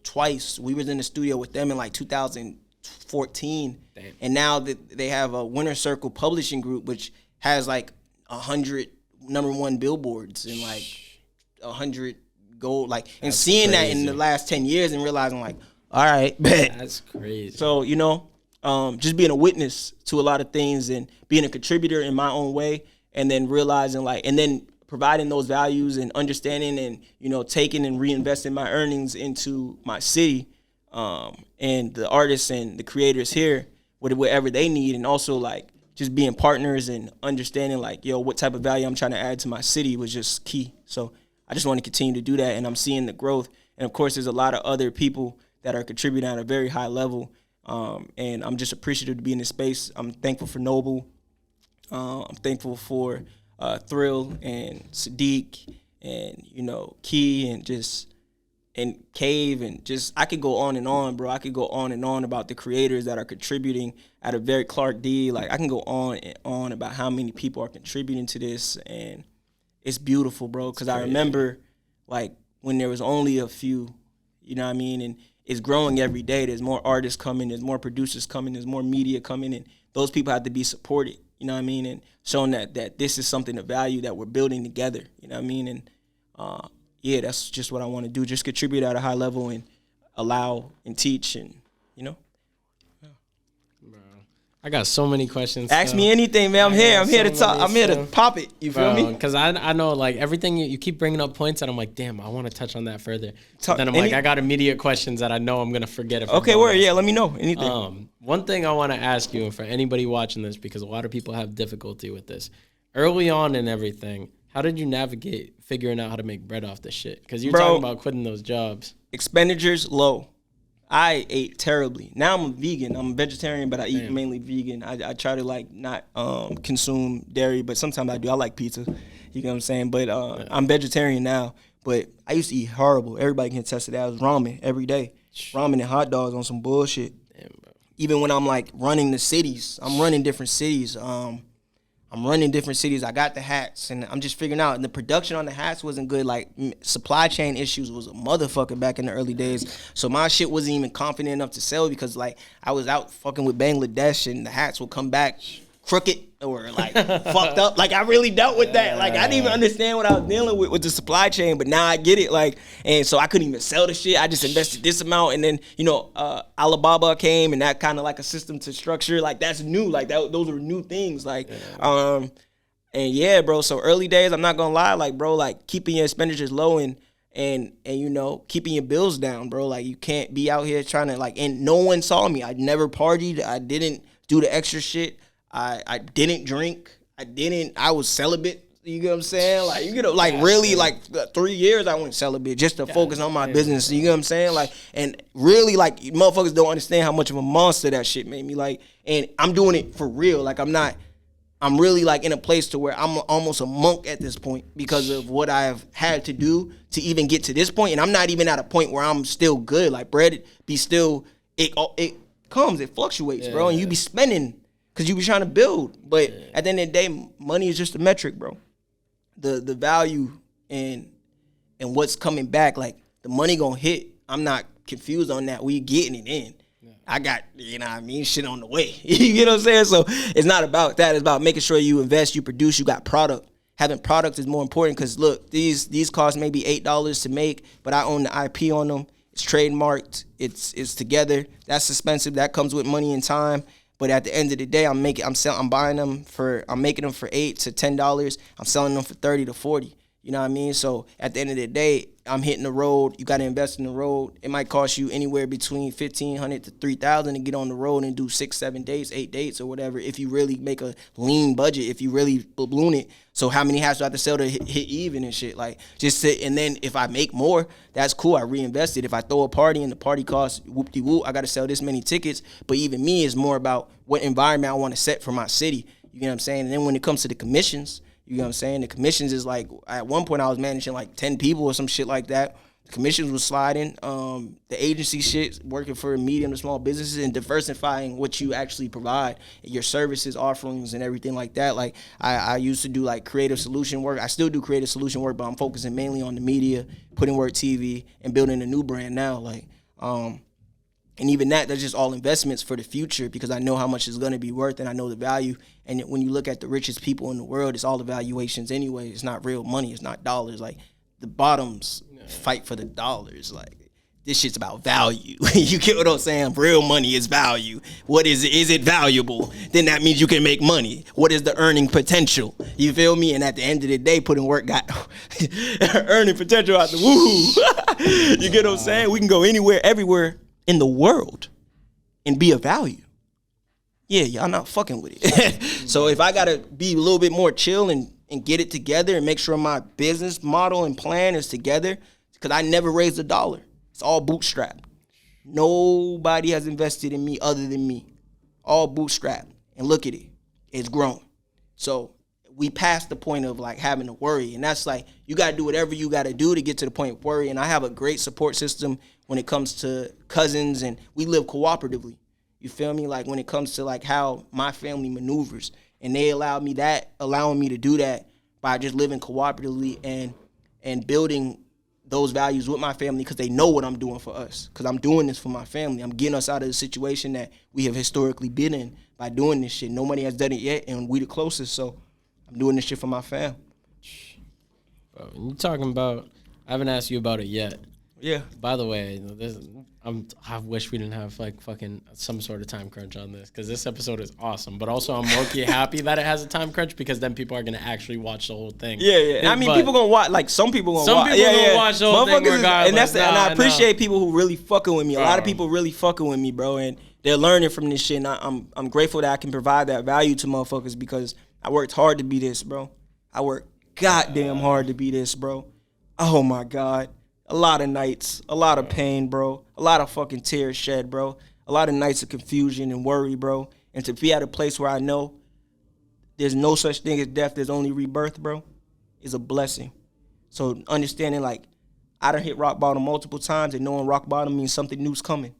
twice. We was in the studio with them in, like, 2014. Damn. And now that they have a Winter Circle publishing group, which has, like, 100 #1 billboards and, like, 100 gold, like, and that's seeing crazy. That in the last 10 years and realizing, like, all right, bet. That's crazy. So, you know, just being a witness to a lot of things and being a contributor in my own way, and then realizing, like, and then providing those values and understanding and, you know, taking and reinvesting my earnings into my city, and the artists and the creators here, whatever they need, and also, like, just being partners and understanding, like, yo, what type of value I'm trying to add to my city was just key. So I just want to continue to do that, and I'm seeing the growth. And, of course, there's a lot of other people that are contributing at a very high level. And I'm just appreciative to be in this space. I'm thankful for Noble. I'm thankful for Thrill and Sadiq and, Key and Cave, and just, I could go on and on, bro. I could go on and on about the creators that are contributing out of very Clark D. Like, I can go on and on about how many people are contributing to this, and it's beautiful, bro, because I remember, like, when there was only a few, you know what I mean, and it's growing every day. There's more artists coming, there's more producers coming, there's more media coming, and those people have to be supported, you know what I mean, and showing that this is something of value that we're building together, you know what I mean, and yeah, that's just what I want to do. Just contribute at a high level and allow and teach, and Yeah. Bro, I got so many questions. Ask me anything, man. I'm here to talk. I'm here to pop it. You feel me? Because I know, like, everything you keep bringing up points that I'm like, damn, I want to touch on that further. Then I'm like, I got immediate questions that I know I'm gonna forget. Okay, word. Yeah, let me know anything. One thing I want to ask you, and for anybody watching this, because a lot of people have difficulty with this, early on and everything. How did you navigate figuring out how to make bread off this shit? Because you're talking about quitting those jobs. Expenditures low. I ate terribly. Now I'm a vegan. I'm a vegetarian, but I eat mainly vegan. I try to, like, not consume dairy, but sometimes I do. I like pizza. You know what I'm saying? But I'm vegetarian now. But I used to eat horrible. Everybody can attest to that. I was ramen every day. Ramen and hot dogs on some bullshit. Damn, bro. Even when I'm, like, running the cities. I'm running different cities. I got the hats, and I'm just figuring out. And the production on the hats wasn't good. Like, supply chain issues was a motherfucker back in the early days. So my shit wasn't even confident enough to sell because, like, I was out fucking with Bangladesh, and the hats would come back crooked or, like, fucked up. Like, I really dealt with that. Like, I didn't even understand what I was dealing with the supply chain, but now I get it. Like, and so I couldn't even sell the shit. I just invested this amount, and then, Alibaba came, and that kind of like a system to structure. Like, that's new. Like, those are new things. Like, and yeah, bro. So early days, I'm not gonna lie. Like, bro, like, keeping your expenditures low and keeping your bills down, bro. Like, you can't be out here trying to, like, and no one saw me. I never partied. I didn't do the extra shit. I didn't drink. I was celibate. You get what I'm saying? Like, really, like, 3 years I went celibate just to focus on my business. You get what I'm saying? Like, and really, like, motherfuckers don't understand how much of a monster that shit made me. Like, and I'm doing it for real. Like, I'm really, like, in a place to where I'm almost a monk at this point because of what I've had to do to even get to this point. And I'm not even at a point where I'm still good. Like, bread be still, it fluctuates, bro. And you be spending because you be trying to build. But at the end of the day, money is just a metric, bro. The value and what's coming back, like, the money gonna hit. I'm not confused on that. We getting it in. I got, shit on the way. You get what I'm saying? So it's not about that. It's about making sure you invest, you produce, you got product. Having product is more important because, look, these cost maybe $8 to make, but I own the IP on them. It's trademarked. It's together. That's expensive. That comes with money and time. But at the end of the day, I'm making them for $8 to $10. I'm selling them for $30 to $40. You know what I mean? So at the end of the day, I'm hitting the road. You got to invest in the road. It might cost you anywhere between $1,500 to $3,000 to get on the road and do 6, 7 days, 8 dates or whatever. If you really make a lean budget, if you really balloon it. So how many hats do I have to sell to hit even and shit? Like, just sit, and then if I make more, that's cool. I reinvest it. If I throw a party and the party costs whoop-de-whoop, I got to sell this many tickets. But even me is more about what environment I want to set for my city. You know what I'm saying? And then when it comes to the commissions, you know what I'm saying? The commissions is like, at one point I was managing like 10 people or some shit like that. The commissions was sliding. The agency shit, working for medium to small businesses and diversifying what you actually provide, your services, offerings, and everything like that. Like, I used to do like creative solution work. I still do creative solution work, but I'm focusing mainly on the media, PutInWork TV, and building a new brand now. Like, and even that's just all investments for the future because I know how much it's going to be worth and I know the value. And when you look at the richest people in the world, it's all evaluations anyway. It's not real money. It's not dollars. Like, the bottoms fight for the dollars. Like, this shit's about value. You get what I'm saying? Real money is value. What is it? Is it valuable? Then that means you can make money. What is the earning potential? You feel me? And at the end of the day, PutInWork got earning potential out the woohoo. You get what I'm saying? We can go anywhere, everywhere in the world and be of value. Yeah, y'all not fucking with it. So if I gotta be a little bit more chill and get it together and make sure my business model and plan is together, because I never raised $1. It's all bootstrapped. Nobody has invested in me other than me. All bootstrapped. And look at it. It's grown. So we passed the point of like having to worry. And that's like, you got to do whatever you got to do to get to the point of worry. And I have a great support system when it comes to cousins, and we live cooperatively. You feel me? Like when it comes to like how my family maneuvers, and they allowing me to do that by just living cooperatively and building those values with my family, because they know what I'm doing for us, because I'm doing this for my family. I'm getting us out of the situation that we have historically been in by doing this shit. Nobody has done it yet, and we the closest, so I'm doing this shit for my fam. Bro, you talking about, I haven't asked you about it yet. Yeah. By the way, I wish we didn't have like fucking some sort of time crunch on this, because this episode is awesome. But also, I'm low-key happy that it has a time crunch, because then people are gonna actually watch the whole thing. Yeah. I mean, people gonna watch. Like some people gonna watch. Gonna watch the whole thing regardless. And I appreciate people who really fucking with me. A lot of people really fucking with me, bro, and they're learning from this shit. And I'm grateful that I can provide that value to motherfuckers, because I worked hard to be this, bro. I worked goddamn hard to be this, bro. Oh my God. A lot of nights, a lot of pain, bro. A lot of fucking tears shed, bro. A lot of nights of confusion and worry, bro. And to be at a place where I know there's no such thing as death, there's only rebirth, bro, is a blessing. So understanding, like, I done hit rock bottom multiple times, and knowing rock bottom means something new's coming.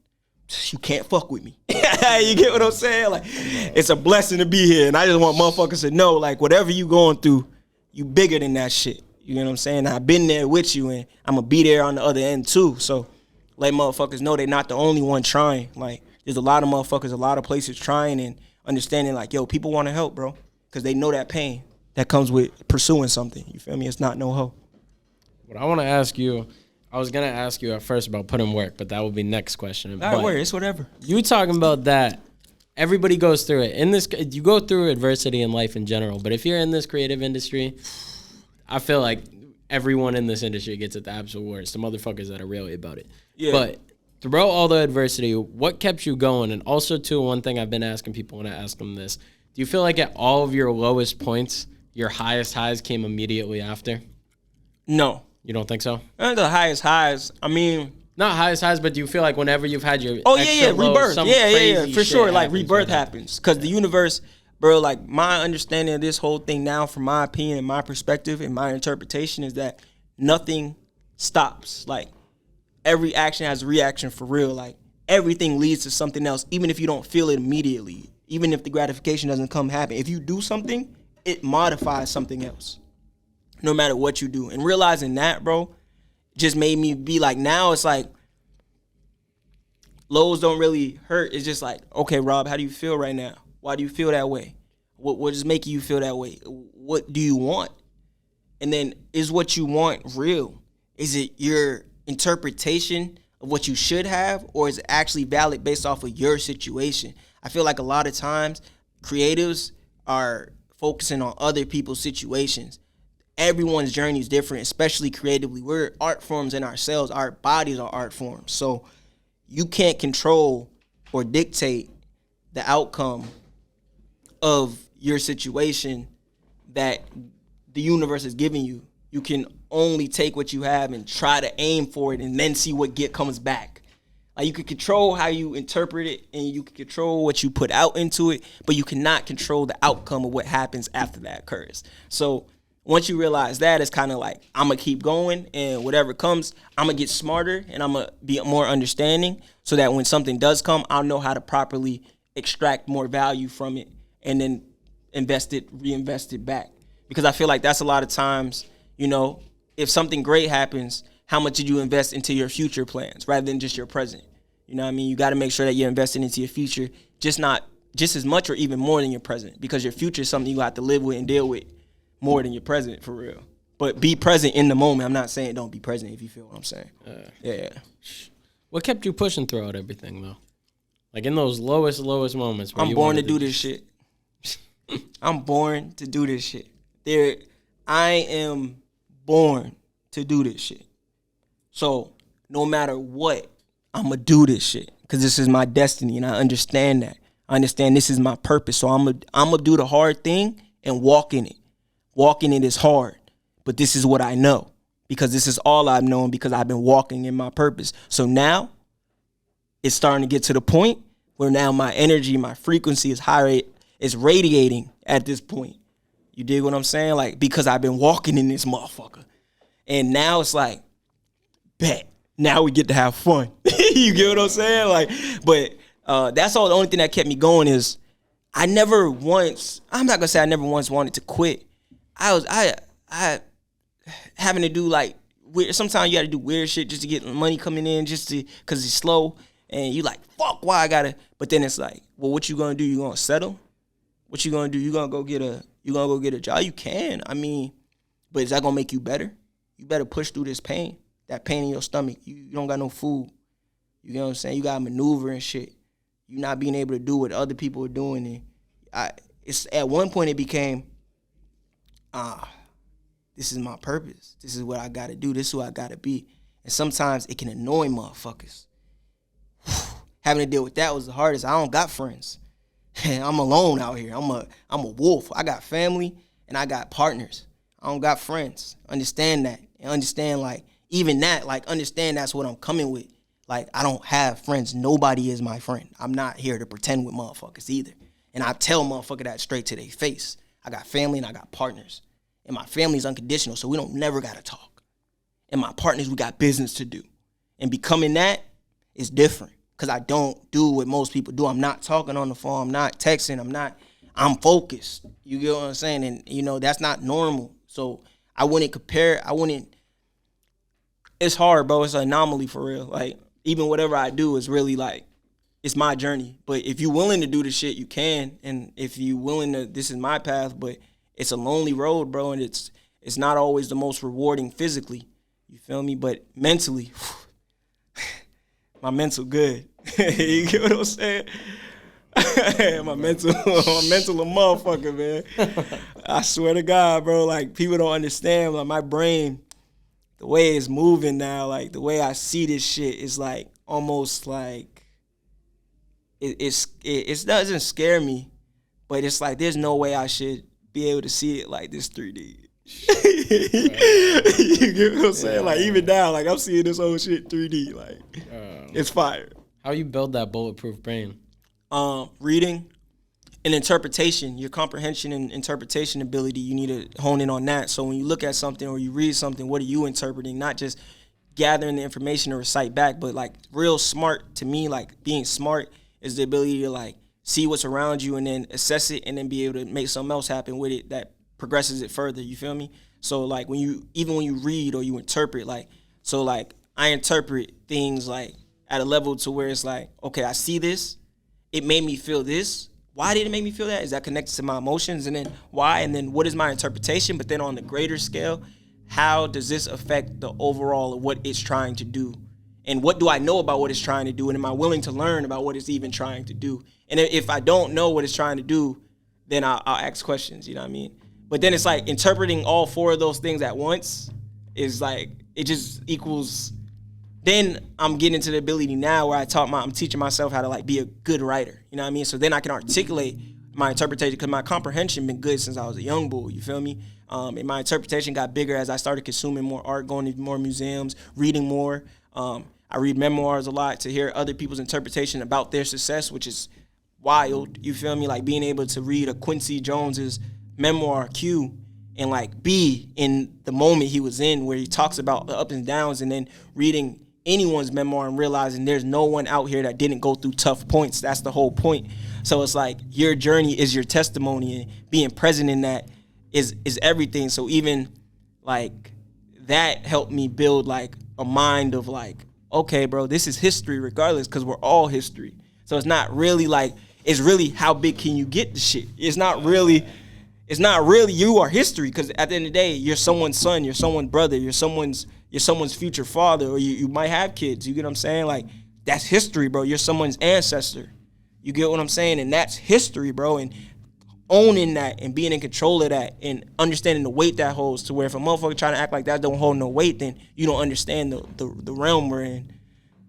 You can't fuck with me. You get what I'm saying? Like, it's a blessing to be here, and I just want motherfuckers to know, like, whatever you going through, you bigger than that shit. You know what I'm saying? I've been there with you, and I'm going to be there on the other end, too. So let motherfuckers know they're not the only one trying. Like, there's a lot of motherfuckers, a lot of places trying, and understanding, like, yo, people want to help, bro, because they know that pain that comes with pursuing something. You feel me? It's not no hope. What I want to ask you, I was going to ask you at first about PutInWork, but that will be next question. That work, it's whatever. You talking about that. Everybody goes through it. You go through adversity in life in general, but if you're in this creative industry, I feel like everyone in this industry gets it the absolute worst. The motherfuckers that are really about it. Yeah. But throughout all the adversity, what kept you going? And also, too, one thing I've been asking people when I ask them this, do you feel like at all of your lowest points, your highest highs came immediately after? No. You don't think so? The highest highs, I mean... Not highest highs, but do you feel like whenever you've had your rebirth. Yeah, for sure. Like, happens, rebirth happens. Because the universe... Bro, like, my understanding of this whole thing now, from my opinion and my perspective and my interpretation, is that nothing stops. Like, every action has a reaction for real. Like, everything leads to something else, even if you don't feel it immediately. Even if the gratification doesn't happen. If you do something, it modifies something else, no matter what you do. And realizing that, bro, just made me be like, now it's like, lows don't really hurt. It's just like, okay, Rob, how do you feel right now? Why do you feel that way? What is making you feel that way? What do you want? And then, is what you want real? Is it your interpretation of what you should have, or is it actually valid based off of your situation? I feel like a lot of times creatives are focusing on other people's situations. Everyone's journey is different, especially creatively. We're art forms in ourselves. Our bodies are art forms. So you can't control or dictate the outcome of your situation that the universe is giving you. You can only take what you have and try to aim for it, and then see what comes back. Like, you can control how you interpret it, and you can control what you put out into it, but you cannot control the outcome of what happens after that occurs. So once you realize that, it's kind of like, I'm going to keep going, and whatever comes, I'm going to get smarter, and I'm going to be more understanding, so that when something does come, I'll know how to properly extract more value from it, and then reinvest it back. Because I feel like that's a lot of times, you know, if something great happens, how much did you invest into your future plans rather than just your present? You know what I mean? You got to make sure that you're investing into your future, just as much or even more than your present, because your future is something you have to live with and deal with more than your present, for real. But be present in the moment. I'm not saying don't be present, if you feel what I'm saying. Yeah. What kept you pushing throughout everything, though? Like, in those lowest moments. I'm born to do this shit. I'm born to do this shit. I am born to do this shit. So no matter what, I'm going to do this shit, because this is my destiny, and I understand that. I understand this is my purpose. So I'm gonna do the hard thing and walk in it. Walking it is hard, but this is what I know, because this is all I've known, because I've been walking in my purpose. So now it's starting to get to the point where now my energy, my frequency is higher, it's radiating at this point. You dig what I'm saying? Like, because I've been walking in this motherfucker. And now it's like, bet. Now we get to have fun. You get what I'm saying? Like, but that's all. The only thing that kept me going is I'm not gonna say I never once wanted to quit. I having to do like weird. Sometimes you got to do weird shit just to get money coming in, because it's slow, and you like, fuck, why I gotta? But then it's like, well, what you gonna do? You gonna settle? What you gonna do? You gonna go get a job? You can. I mean, but is that gonna make you better? You better push through this pain. That pain in your stomach. You don't got no food. You know what I'm saying? You got to maneuver and shit. You not being able to do what other people are doing. And it's at one point it became, this is my purpose. This is what I got to do. This is who I got to be. And sometimes it can annoy motherfuckers. Having to deal with that was the hardest. I don't got friends. I'm alone out here. I'm a wolf. I got family and I got partners. I don't got friends. Understand that. And understand, like, even that, like, understand that's what I'm coming with. Like, I don't have friends. Nobody is my friend. I'm not here to pretend with motherfuckers either. And I tell motherfucker that straight to their face. I got family and I got partners. And my family's unconditional, so we don't never got to talk. And my partners, we got business to do. And becoming that is different because I don't do what most people do. I'm not talking on the phone. I'm not texting. I'm focused. You get what I'm saying? And, you know, that's not normal. So I wouldn't compare. It's hard, bro. It's an anomaly for real. Like, even whatever I do is really like, it's my journey. But if you're willing to do the shit, you can. And if you're willing to, this is my path, but it's a lonely road, bro. And it's not always the most rewarding physically. You feel me? But mentally, my mental good. You get what I'm saying? my mental a motherfucker, man. I swear to God, bro. Like, people don't understand. Like, my brain, the way it's moving now, like the way I see this shit is like almost like it doesn't scare me, but it's like there's no way I should be able to see it like this 3D. You get what I'm saying? Yeah. Like, even now, like, I'm seeing this whole shit 3D. Like, it's fire. How you build that bulletproof brain? Reading and interpretation, your comprehension and interpretation ability, you need to hone in on that. So when you look at something or you read something, what are you interpreting? Not just gathering the information to recite back, but like real smart to me, like being smart is the ability to like see what's around you and then assess it and then be able to make something else happen with it that progresses it further. You feel me? So like when you read or you interpret, like, so like I interpret things like at a level to where it's like, okay, I see this, it made me feel this. Why did it make me feel that? Is that connected to my emotions? And then why? And then what is my interpretation? But then on the greater scale, how does this affect the overall of what it's trying to do? And what do I know about what it's trying to do? And am I willing to learn about what it's even trying to do? And if I don't know what it's trying to do, then I'll ask questions, you know what I mean? But then it's like interpreting all four of those things at once is like, it just equals. Then I'm getting into the ability now where I'm teaching myself how to like be a good writer. You know what I mean? So then I can articulate my interpretation because my comprehension been good since I was a young boy. You feel me? And my interpretation got bigger as I started consuming more art, going to more museums, reading more. I read memoirs a lot to hear other people's interpretation about their success, which is wild. You feel me? Like being able to read a Quincy Jones's memoir, Q, and like be in the moment he was in where he talks about the ups and downs, and then reading anyone's memoir and realizing there's no one out here that didn't go through tough points. That's the whole point. So it's like your journey is your testimony, and being present in that is everything. So even like that helped me build like a mind of like, okay, bro, this is history regardless, because we're all history. So it's not really like, it's really how big can you get the shit. It's not really you are history, because at the end of the day, you're someone's son, you're someone's brother, you're someone's future father, or you might have kids. You get what I'm saying? Like, that's history, bro. You're someone's ancestor. You get what I'm saying? And that's history, bro. And owning that and being in control of that and understanding the weight that holds, to where if a motherfucker trying to act like that don't hold no weight, then you don't understand the realm we're in.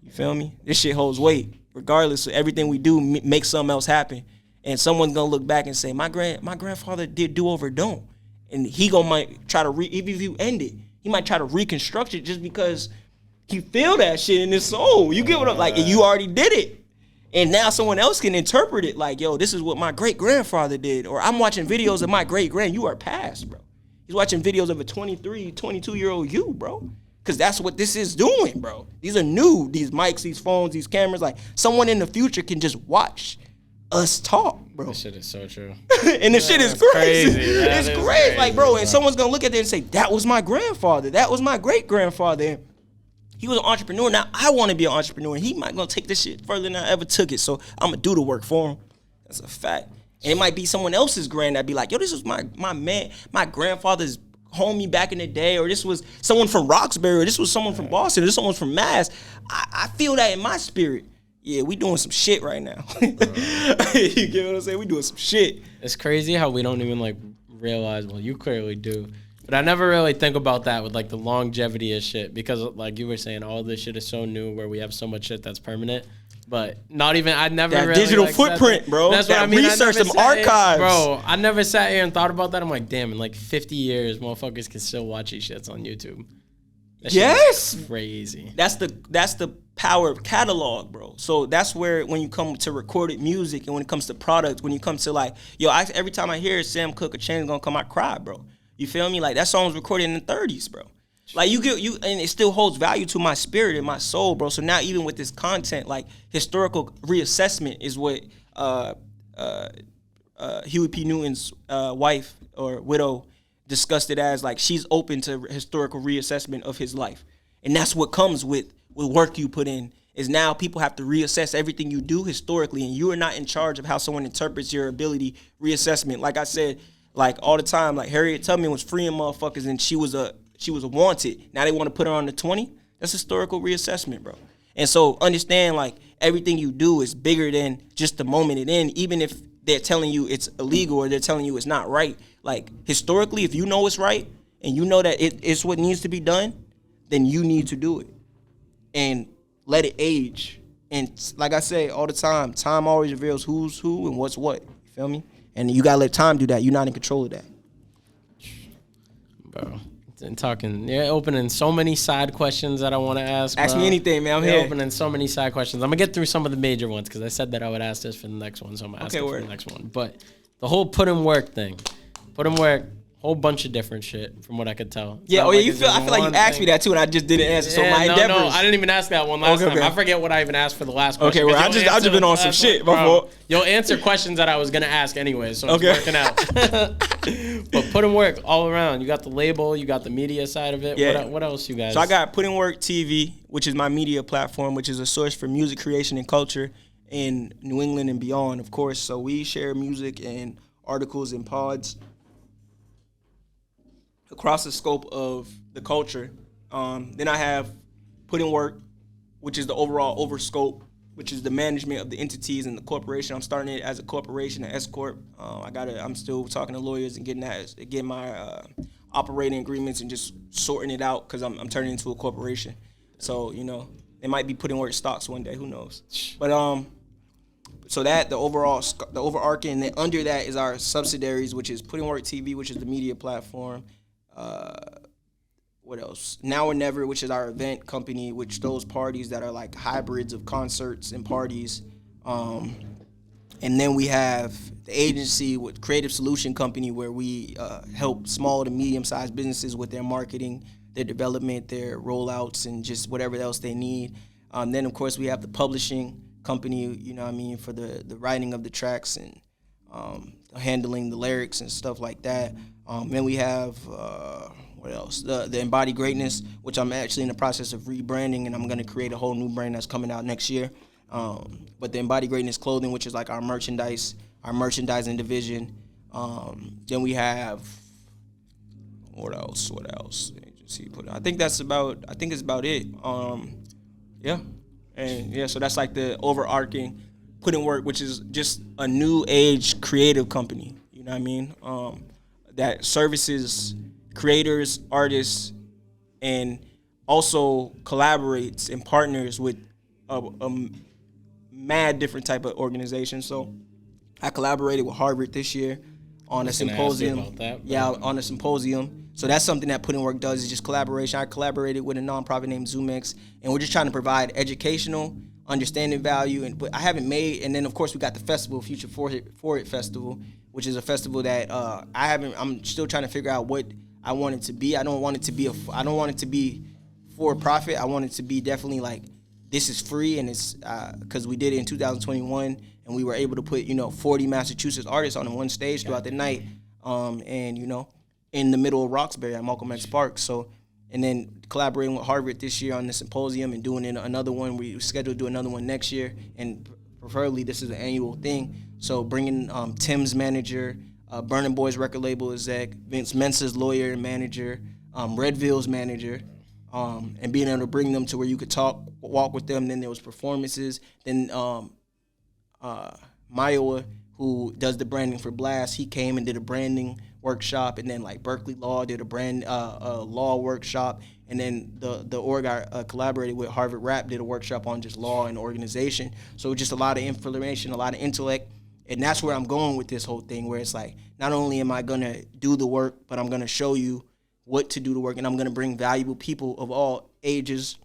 You feel me? This shit holds weight. Regardless of everything we do, make something else happen. And someone's gonna look back and say, my grandfather did do over don't. And he might try to, even if you end it, he might try to reconstruct it just because He feel that shit in his soul. You get what I'm like? You already did it. And now someone else can interpret it like, yo, this is what my great-grandfather did. Or I'm watching videos of my great-grand. You are past, bro. He's watching videos of a 23, 22-year-old you, bro. Because that's what this is doing, bro. These are new. These mics, these phones, these cameras. Like, someone in the future can just watch us talk, bro. This shit is so true. And this shit is crazy. It's crazy. Like, bro, and someone's going to look at it and say, that was my grandfather. That was my great-grandfather. He was an entrepreneur. Now I want to be an entrepreneur. And he might gonna take this shit further than I ever took it. So I'm gonna do the work for him. That's a fact. And it might be someone else's grand that be like, yo, this was my man, my grandfather's homie back in the day, or this was someone from Roxbury, or this was someone from Boston, or this someone from Mass. I feel that in my spirit. Yeah, we doing some shit right now. You get what I'm saying? We doing some shit. It's crazy how we don't even like realize. Well, you clearly do. But I never really think about that with like the longevity of shit, because like you were saying, all this shit is so new where we have so much shit that's permanent. But not even, I never that really digital like, footprint, bro. That's that what I mean. Research them archives. Bro, I never sat here and thought about that. I'm like, damn, in like 50 years, motherfuckers can still watch these shits on YouTube. That yes. Shit crazy. That's the power of catalog, bro. So that's where, when you come to recorded music and when it comes to products, when you come to like, yo, every time I hear Sam Cooke, a chain's gonna come, I cry, bro. You feel me? Like, that song was recorded in the 30s, bro. Like, you and it still holds value to my spirit and my soul, bro. So now, even with this content, like, historical reassessment is what Huey P. Newton's wife or widow discussed it as. Like, she's open to historical reassessment of his life. And that's what comes with work you put in, is now people have to reassess everything you do historically, and you are not in charge of how someone interprets your ability. Reassessment, like I said, like all the time, like Harriet Tubman was freeing motherfuckers and she was a wanted. Now they want to put her on the 20. That's historical reassessment, bro. And so understand, like, everything you do is bigger than just the moment it in, even if they're telling you it's illegal or they're telling you it's not right. Like, historically, if you know it's right and you know that it's what needs to be done, then you need to do it and let it age. And like I say all the time always reveals who's who and what's what. You feel me? And you gotta let time do that. You're not in control of that. Bro, you're opening so many side questions that I want to ask. Ask me anything, man. I'm you're here. Opening so many side questions. I'm gonna get through some of the major ones because I said that I would ask this for the next one, so I'm gonna ask it for the next one. But the whole put in work thing, whole bunch of different shit from what I could tell. Yeah, I feel like you asked me that too, and I just didn't answer. So my endeavors. No, I didn't even ask that one last time. I forget what I even asked for the last question. Okay, well, I've just been on some shit before. You'll answer questions that I was gonna ask anyway, so it's working out. But put in work all around. You got the label, you got the media side of it. Yeah. What else you guys? So I got PutInWork TV, which is my media platform, which is a source for music creation and culture in New England and beyond, of course. So we share music and articles and pods across the scope of the culture. Then I have PutInWork, which is the overall overscope, which is the management of the entities and the corporation. I'm starting it as a corporation, an S corp. I'm still talking to lawyers and getting my operating agreements and just sorting it out because I'm turning into a corporation. So it might be PutInWork stocks one day. Who knows? But so that the overarching, and then under that is our subsidiaries, which is PutInWork TV, which is the media platform. What else? Now or Never, which is our event company, which throws parties that are like hybrids of concerts and parties. And then we have the agency with Creative Solution Company, where we help small to medium-sized businesses with their marketing, their development, their rollouts, and just whatever else they need. Then, of course, we have the publishing company, for the writing of the tracks and handling the lyrics and stuff like that. Then we have, what else? The Embody Greatness, which I'm actually in the process of rebranding, and I'm going to create a whole new brand that's coming out next year. But the Embody Greatness clothing, which is like our merchandising division. Then we have, what else? Agency I think it's about it. Yeah. And yeah, so that's like the overarching PutInWork, which is just a new age creative company. You know what I mean? That services creators, artists, and also collaborates and partners with a mad different type of organizations. So I collaborated with Harvard this year on a symposium. On a symposium So that's something that PutInWork does, is just collaboration. I collaborated with a nonprofit named Zoomex, and we're just trying to provide educational, understanding value. But I haven't made, and then of course we got the festival, Future For It Festival, which is a festival that I'm still trying to figure out what I want it to be. I don't want it to be for profit. I want it to be definitely like, this is free, and it's because we did it in 2021, and we were able to put 40 Massachusetts artists on one stage throughout the night, and in the middle of Roxbury at Malcolm X Park. So, and then collaborating with Harvard this year on the symposium and doing another one. We scheduled to do another one next year, and preferably this is an annual thing. So bringing Tim's manager, Burning Boy's record label exec, Vince Mensa's lawyer and manager, Redville's manager, and being able to bring them to where you could walk with them. Then there was performances. Then Mayowa, who does the branding for Blast, he came and did a branding workshop. And then like Berkeley Law did a law workshop. And then the org I collaborated with, Harvard Rap, did a workshop on just law and organization. So just a lot of information, a lot of intellect. And that's where I'm going with this whole thing, where it's like, not only am I going to do the work, but I'm going to show you what to do the work, and I'm going to bring valuable people of all ages,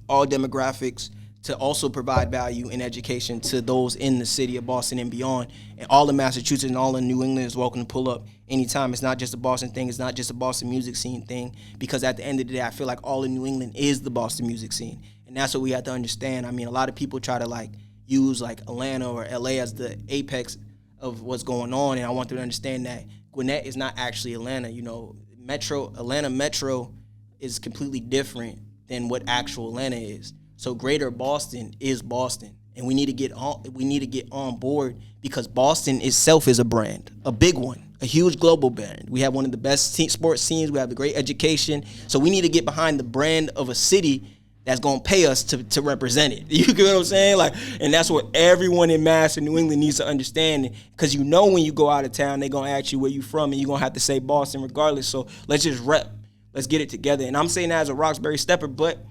all demographics, to also provide value and education to those in the city of Boston and beyond. And all of Massachusetts and all of New England is welcome to pull up anytime. It's not just a Boston thing. It's not just a Boston music scene thing, because at the end of the day, I feel like all of New England is the Boston music scene. And that's what we have to understand. I mean, a lot of people try to like use like Atlanta or LA as the apex of what's going on. And I want them to understand that Gwinnett is not actually Atlanta. Atlanta Metro is completely different than what actual Atlanta is. So Greater Boston is Boston, and we need to get on board, because Boston itself is a brand, a big one, a huge global brand. We have one of the best sports scenes. We have the great education. So we need to get behind the brand of a city that's gonna pay us to represent it. You get what I'm saying? Like, and that's what everyone in Mass and New England needs to understand. Because when you go out of town, they're gonna ask you where you from, and you're gonna have to say Boston regardless. So let's just rep. Let's get it together. And I'm saying that as a Roxbury stepper, but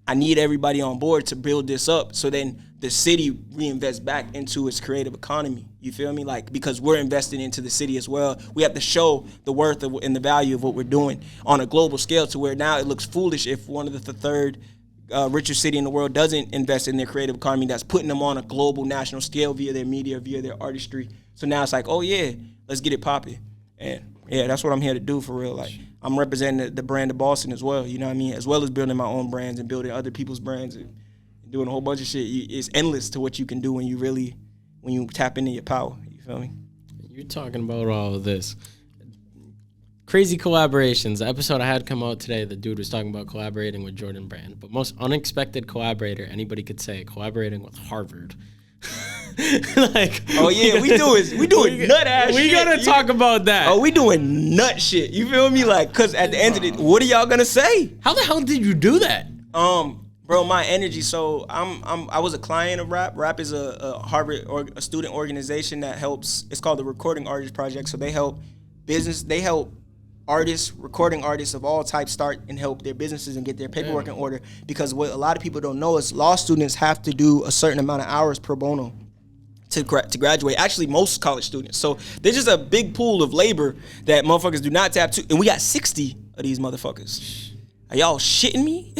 I need everybody on board to build this up, so then the city reinvests back into its creative economy. You feel me? Like, because we're investing into the city as well. We have to show the worth and the value of what we're doing on a global scale, to where now it looks foolish if one of the third richest city in the world doesn't invest in their creative economy. That's putting them on a global, national scale via their media, via their artistry. So now it's like, oh yeah, let's get it popping. And yeah, that's what I'm here to do for real. Like, I'm representing the brand of Boston as well, you know what I mean? As well as building my own brands and building other people's brands and doing a whole bunch of shit. It's endless to what you can do when you tap into your power, you feel me? You're talking about all of this. Crazy collaborations. The episode I had come out today, the dude was talking about collaborating with Jordan Brand. But most unexpected collaborator anybody could say, collaborating with Harvard. Like, oh yeah, we doing nut ass shit. We gotta talk about that. Oh, we doing nut shit. You feel me? Like, cause at the end of it, what are y'all gonna say? How the hell did you do that? Bro, my energy. So I was a client of Rap. Rap is a Harvard a student organization that helps. It's called the Recording Artists Project. So they help artists, recording artists of all types, start and help their businesses and get their paperwork in order. Because what a lot of people don't know is law students have to do a certain amount of hours pro bono to graduate. Actually, most college students. So there's just a big pool of labor that motherfuckers do not tap to. And we got 60 of these motherfuckers. Are y'all shitting me?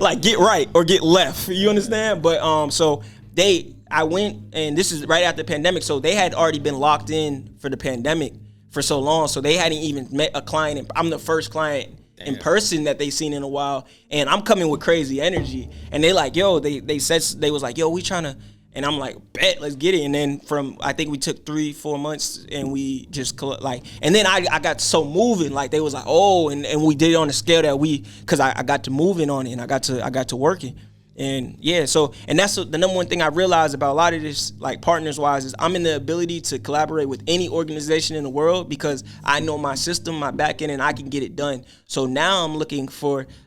Like, get right or get left. You understand? But I went, and this is right after the pandemic. So they had already been locked in for the pandemic for so long. So they hadn't even met a client. I'm the first client in person that they seen in a while. And I'm coming with crazy energy. And they like, yo, they was like, yo, we trying to. And I'm like, bet, let's get it. And then I think we took 3-4 months, and we just and then I got so moving, like they was like, oh, and we did it on a scale that because I got to moving on it, and I got to working. And yeah, and that's the number one thing I realized about a lot of this, like partners wise, is I'm in the ability to collaborate with any organization in the world, because I know my system, my back end, and I can get it done. So now I'm looking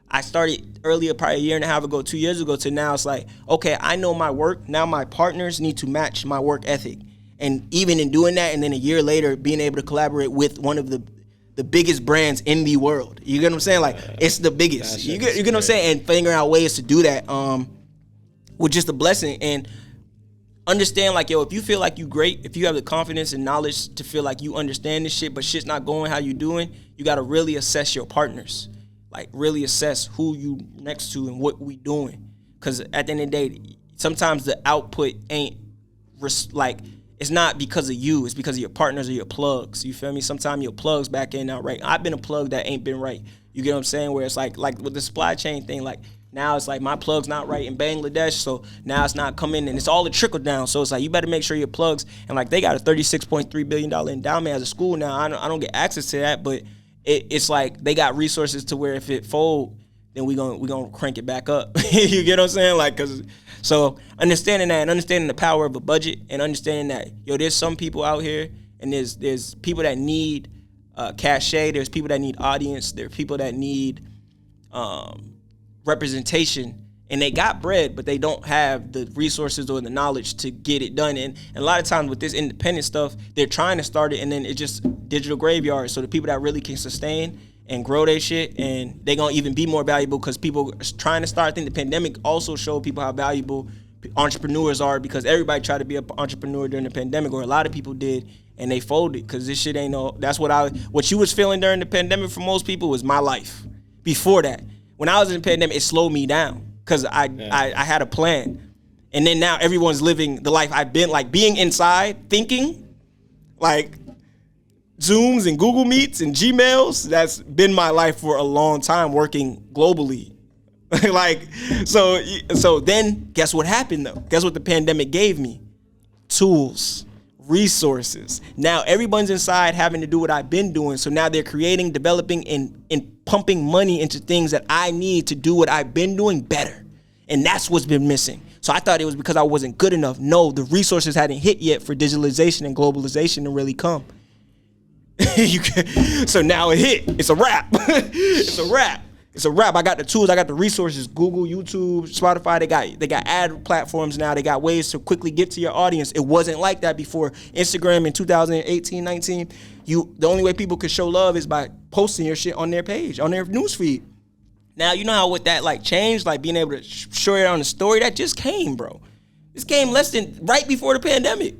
I started earlier, probably a year and a half ago, 2 years ago, to now it's like, okay, I know my work. Now my partners need to match my work ethic. And even in doing that, and then a year later, being able to collaborate with one of the biggest brands in the world. You get what I'm saying? Like, it's the biggest. You get what I'm saying? And figuring out ways to do that was just a blessing. And understand, like, yo, if you feel like you great, if you have the confidence and knowledge to feel like you understand this shit, but shit's not going how you doing, you got to really assess your partners. Like, really assess who you next to and what we doing. Because at the end of the day, sometimes the output ain't, like, it's not because of you. It's because of your partners or your plugs. You feel me? Sometimes your plugs back in out right. I've been a plug that ain't been right. You get what I'm saying? Where it's like with the supply chain thing, like, now it's like my plug's not right in Bangladesh, so now it's not coming, and it's all a trickle down. So it's like you better make sure your plugs, and like they got a $36.3 billion endowment as a school now. I don't get access to that, but it's like they got resources to where if it fold, then we gonna crank it back up. You get what I'm saying? Like, so understanding that and understanding the power of a budget and understanding that, yo, there's some people out here, and there's people that need cachet. There's people that need audience. There are people that need representation, and they got bread, but they don't have the resources or the knowledge to get it done. And a lot of times with this independent stuff, they're trying to start it, and then it's just digital graveyard. So the people that really can sustain and grow their shit, and they gonna even be more valuable because people are trying to start. I think the pandemic also showed people how valuable entrepreneurs are, because everybody tried to be an entrepreneur during the pandemic, or a lot of people did, and they folded because this shit ain't no. That's what you was feeling during the pandemic for most people was my life. Before that, when I was in the pandemic, it slowed me down because I had a plan. And then now everyone's living the life I've been, like being inside, thinking, like Zooms and Google Meets and Gmails. That's been my life for a long time, working globally. Like, so then guess what happened though? Guess what the pandemic gave me? Tools, resources. Now everyone's inside having to do what I've been doing. So now they're creating, developing, and pumping money into things that I need to do what I've been doing better. And that's what's been missing. So I thought it was because I wasn't good enough. No, the resources hadn't hit yet for digitalization and globalization to really come. So now it hit. It's a wrap. It's a wrap. It's a wrap. I got the tools. I got the resources. Google, YouTube, Spotify. They got ad platforms now. They got ways to quickly get to your audience. It wasn't like that before. Instagram in 2018, 19. The only way people could show love is by posting your shit on their page, on their newsfeed. Now you know how with that like changed, like being able to show it on the story. That just came, bro. This came right before the pandemic.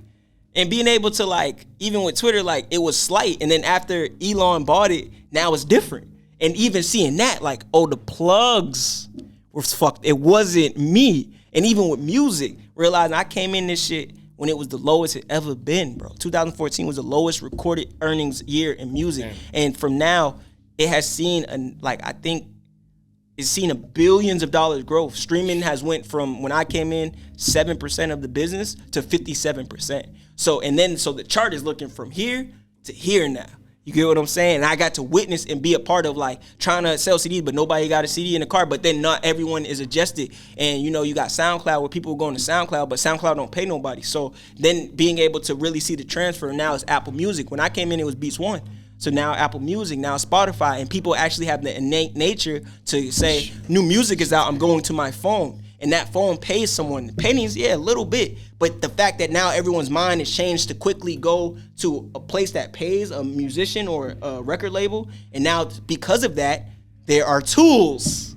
And being able to, like, even with Twitter, like, it was slight. And then after Elon bought it, now it's different. And even seeing that, like, oh, the plugs were fucked. It wasn't me. And even with music, realizing I came in this shit when it was the lowest it ever been, bro. 2014 was the lowest recorded earnings year in music. Damn. And from now, it has seen, I think, it's seen a billions of dollars growth. Streaming has went from, when I came in, 7% of the business to 57%. So the chart is looking from here to here now. You get what I'm saying? And I got to witness and be a part of, like, trying to sell CDs, but nobody got a CD in the car. But then not everyone is adjusted. And, you know, you got SoundCloud where people are going to SoundCloud, but SoundCloud don't pay nobody. So then being able to really see the transfer now is Apple Music. When I came in, it was Beats One. So now Apple Music, now Spotify, and people actually have the innate nature to say, new music is out, I'm going to my phone. And that phone pays someone. Pennies, yeah, a little bit. But the fact that now everyone's mind has changed to quickly go to a place that pays a musician or a record label. And now because of that, there are tools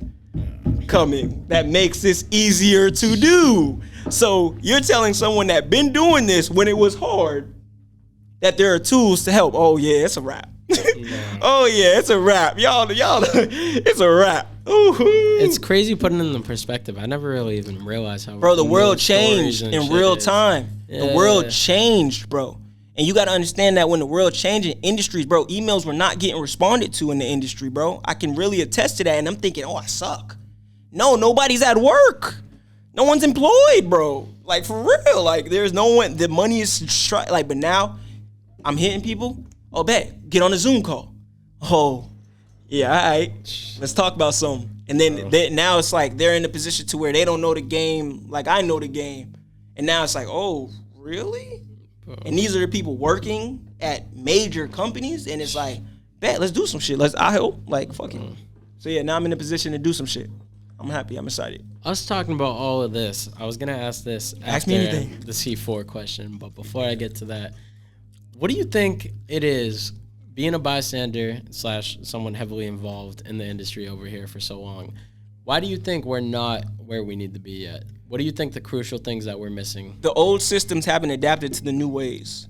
coming that makes this easier to do. So you're telling someone that been doing this when it was hard that there are tools to help. Oh yeah, it's a wrap. Oh yeah, it's a wrap. Y'all, it's a wrap. Ooh-hoo. It's crazy putting it in the perspective. I never really even realized how. Bro, the world changed in real time. Yeah. The world changed, bro. And you got to understand that when the world changed in industries, bro, emails were not getting responded to in the industry, bro. I can really attest to that. And I'm thinking, oh, I suck. No, nobody's at work. No one's employed, bro. Like, for real. Like, there's no one. The money is like, but now I'm hitting people. Oh, bet. Get on a Zoom call. Oh, yeah, all right. Let's talk about something. And then now it's like they're in a position to where they don't know the game like I know the game. And now it's like, oh, really? And these are the people working at major companies. And it's like, bet, let's do some shit. I hope. Like, fuck it. So, yeah, now I'm in a position to do some shit. I'm happy. I'm excited. Us talking about all of this, I was going to ask this after the C4 question. But before I get to that, what do you think it is being a bystander / someone heavily involved in the industry over here for so long? Why do you think we're not where we need to be yet? What do you think the crucial things that we're missing? The old systems haven't adapted to the new ways.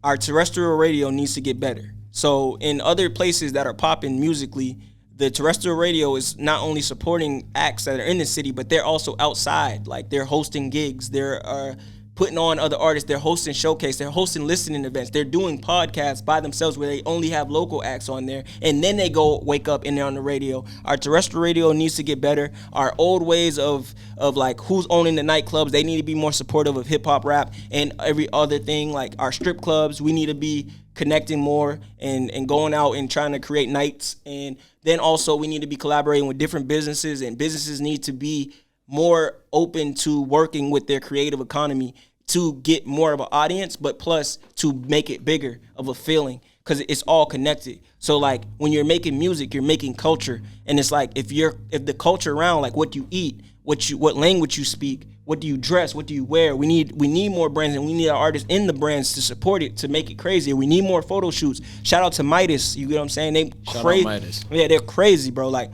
Our terrestrial radio needs to get better. So in other places that are popping musically, the terrestrial radio is not only supporting acts that are in the city, but they're also outside. Like they're hosting gigs, they're putting on other artists, they're hosting showcase, they're hosting listening events, they're doing podcasts by themselves where they only have local acts on there, and then they go wake up and they're on the radio. Our terrestrial radio needs to get better. Our old ways of like who's owning the nightclubs, they need to be more supportive of hip hop, rap, and every other thing. Like our strip clubs, we need to be connecting more and going out and trying to create nights. And then also we need to be collaborating with different businesses, and businesses need to be more open to working with their creative economy to get more of an audience, but plus to make it bigger of a feeling, because it's all connected. So like when you're making music, you're making culture, and it's like if the culture around, like what you eat, what language you speak, what do you dress, what do you wear, we need more brands, and we need our artists in the brands to support it, to make it crazy. We need more photo shoots. Shout out to Midas, you get what I'm saying? Shout out Midas. Yeah, they're crazy, bro. Like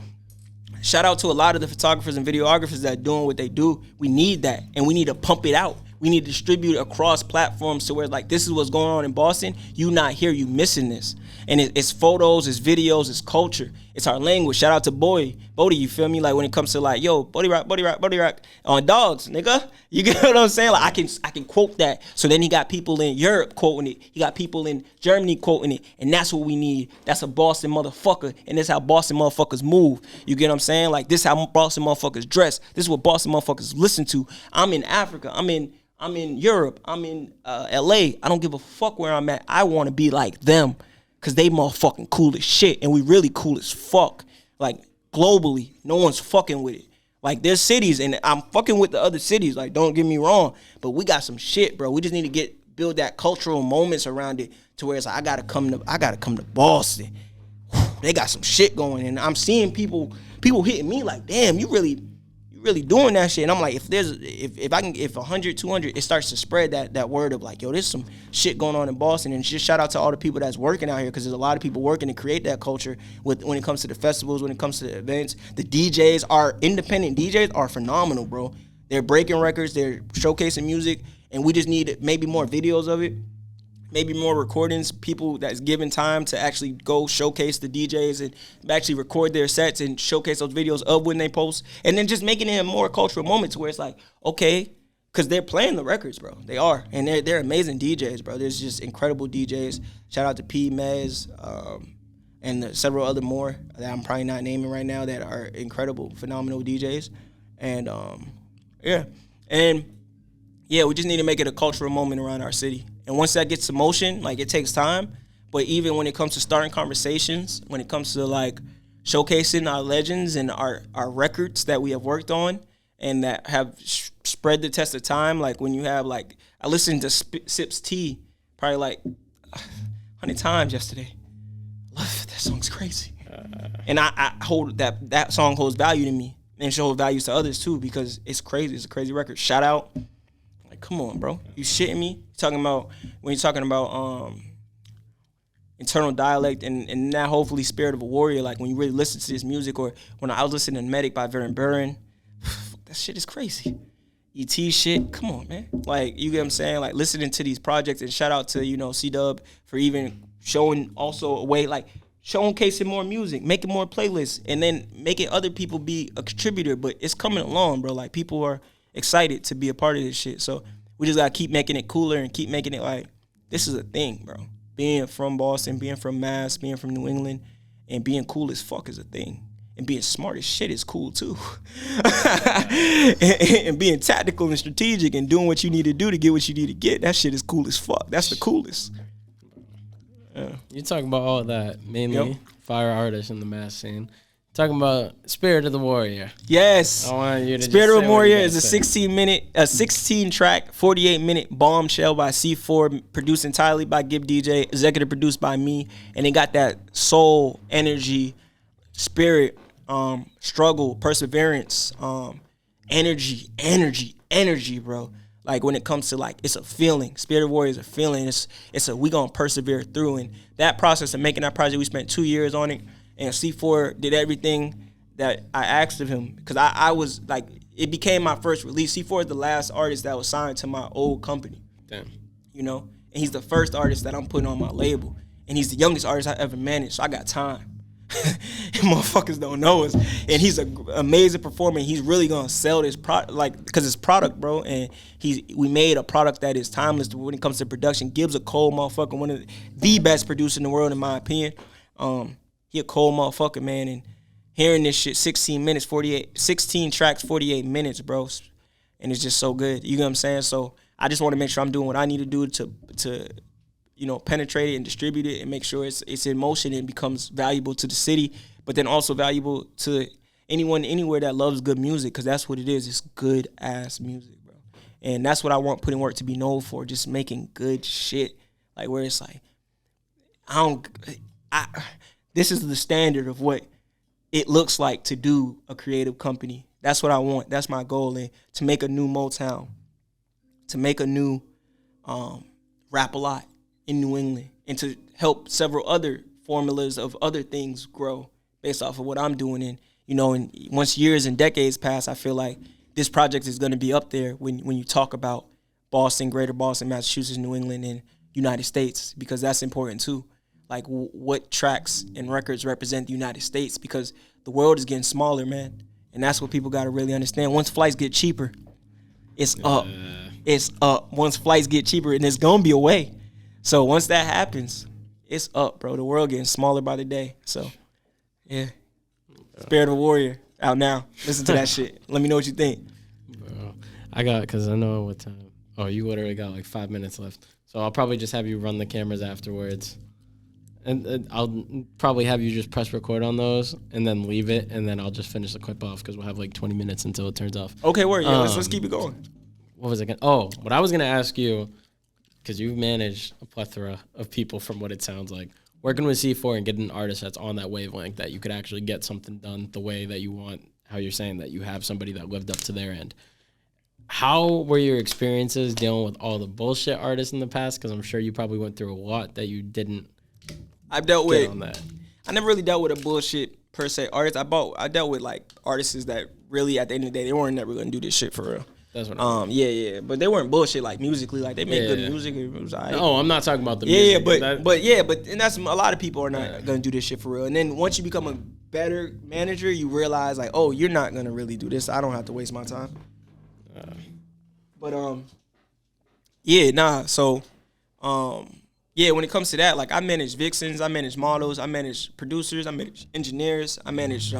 shout out to a lot of the photographers and videographers that are doing what they do. We need that, and we need to pump it out. We need to distribute across platforms to where like this is what's going on in Boston. You not here, you missing this. And it's photos, it's videos, it's culture, it's our language. Shout out to Bodie, you feel me? Like when it comes to like, yo, Bodie rock on dogs, nigga. You get what I'm saying? Like I can quote that. So then he got people in Europe quoting it. He got people in Germany quoting it. And that's what we need. That's a Boston motherfucker. And this how Boston motherfuckers move. You get what I'm saying? Like this how Boston motherfuckers dress. This is what Boston motherfuckers listen to. I'm in Africa. I'm in Europe. I'm in LA. I don't give a fuck where I'm at. I want to be like them, because they motherfucking cool as shit, and we really cool as fuck. Like globally, no one's fucking with it. Like there's cities, and I'm fucking with the other cities. Like don't get me wrong, but we got some shit, bro. We just need to build that cultural moments around it to where it's like I gotta come to Boston. They got some shit going, and I'm seeing people hitting me like, damn, you really doing that shit. And I'm like, if 100, 200, it starts to spread that word of like, yo, there's some shit going on in Boston. And just shout out to all the people that's working out here, because there's a lot of people working to create that culture when it comes to the festivals, when it comes to the events. The DJs, our independent DJs are phenomenal, bro. They're breaking records, they're showcasing music, and we just need maybe more videos of it. Maybe more recordings, people that's given time to actually go showcase the DJs and actually record their sets and showcase those videos of when they post. And then just making it a more cultural moment to where it's like, okay, because they're playing the records, bro. They are. And they're amazing DJs, bro. There's just incredible DJs. Shout out to P, Mez, and several other more that I'm probably not naming right now that are incredible, phenomenal DJs. And, yeah. And, yeah, we just need to make it a cultural moment around our city. And once that gets to motion, like it takes time. But even when it comes to starting conversations, when it comes to like showcasing our legends and our records that we have worked on and that have spread the test of time, like when you have like, I listened to Sips T probably like 100 times yesterday. Love that song's crazy. And I hold that song holds value to me, and should hold values to others too, because it's crazy. It's a crazy record. Shout out. Come on, bro. You shitting me? When you're talking about internal dialect and that hopefully spirit of a warrior, like when you really listen to this music, or when I was listening to Medic by Varen Buren, that shit is crazy. ET shit, come on, man. Like, you get what I'm saying? Like, listening to these projects, and shout out to, C-Dub for even showing also a way, like, showcasing more music, making more playlists, and then making other people be a contributor. But it's coming along, bro. Like, people are excited to be a part of this shit. So we just gotta keep making it cooler and keep making it like this is a thing, bro. Being from Boston, being from Mass, being from New England, and being cool as fuck is a thing. And being smart as shit is cool too. and being tactical and strategic and doing what you need to do to get what you need to get, that shit is cool as fuck. That's the coolest. Yeah. You talking about all that, mainly fire artists in the Mass scene. Talking about Spirit of the Warrior. Yes. I want you to Spirit of the Warrior is a 16-track, 48-minute bombshell by C4, produced entirely by Gib DJ, executive produced by me, and it got that soul, energy, spirit, struggle, perseverance, energy, bro. Like when it comes to like, it's a feeling. Spirit of the Warrior is a feeling. It's a we gonna persevere through. And that process of making that project, we spent 2 years on it. And C4 did everything that I asked of him, because I was like, it became my first release. C4 is the last artist that was signed to my old company. Damn. You know, and he's the first artist that I'm putting on my label, and he's the youngest artist I ever managed. So I got time. Motherfuckers don't know us, and he's an amazing performer. He's really gonna sell this product, like, because it's product, bro. And we made a product that is timeless when it comes to production. Gibbs a cold motherfucker, one of the best producers in the world, in my opinion. He a cold motherfucker, man. And hearing this shit, 16 tracks, 48 minutes, bro, and it's just so good. You know what I'm saying? So I just want to make sure I'm doing what I need to do to penetrate it and distribute it and make sure it's in motion and becomes valuable to the city, but then also valuable to anyone anywhere that loves good music, because that's what it is. It's good ass music, bro. And that's what I want PutInWork to be known for, just making good shit. Like, where it's like, this is the standard of what it looks like to do a creative company. That's what I want. That's my goal, and to make a new Motown, to make a new Rap a Lot in New England, and to help several other formulas of other things grow based off of what I'm doing. And, and once years and decades pass, I feel like this project is going to be up there when you talk about Boston, Greater Boston, Massachusetts, New England, and United States, because that's important too. Like, what tracks and records represent the United States, because the world is getting smaller, man. And that's what people got to really understand. Once flights get cheaper, it's up. It's up. Once flights get cheaper, and it's going to be a way. So once that happens, it's up, bro. The world getting smaller by the day. So, yeah. Spirit of a Warrior out now. Listen to that shit. Let me know what you think. Bro, because I know what time. Oh, you literally got like 5 minutes left. So I'll probably just have you run the cameras afterwards. And I'll probably have you just press record on those and then leave it, and then I'll just finish the clip off because we'll have like 20 minutes until it turns off. Okay, word. Yeah, let's keep it going. What was I going to... Oh, what I was going to ask you, because you've managed a plethora of people from what it sounds like, working with C4 and getting an artist that's on that wavelength, that you could actually get something done the way that you want, how you're saying that you have somebody that lived up to their end. How were your experiences dealing with all the bullshit artists in the past? Because I'm sure you probably went through a lot that you didn't I never really dealt with a bullshit per se artist. I dealt with like artists that really, at the end of the day, they weren't never gonna do this shit for real. That's what I mean. Yeah, but they weren't bullshit like musically. Like, they made good music. It was all right. No, I'm not talking about the music. But that's, a lot of people are not gonna do this shit for real. And then once you become a better manager, you realize like, oh, you're not gonna really do this. I don't have to waste my time. Yeah, when it comes to that, like, I manage vixens, I manage models, I manage producers, I manage engineers, I manage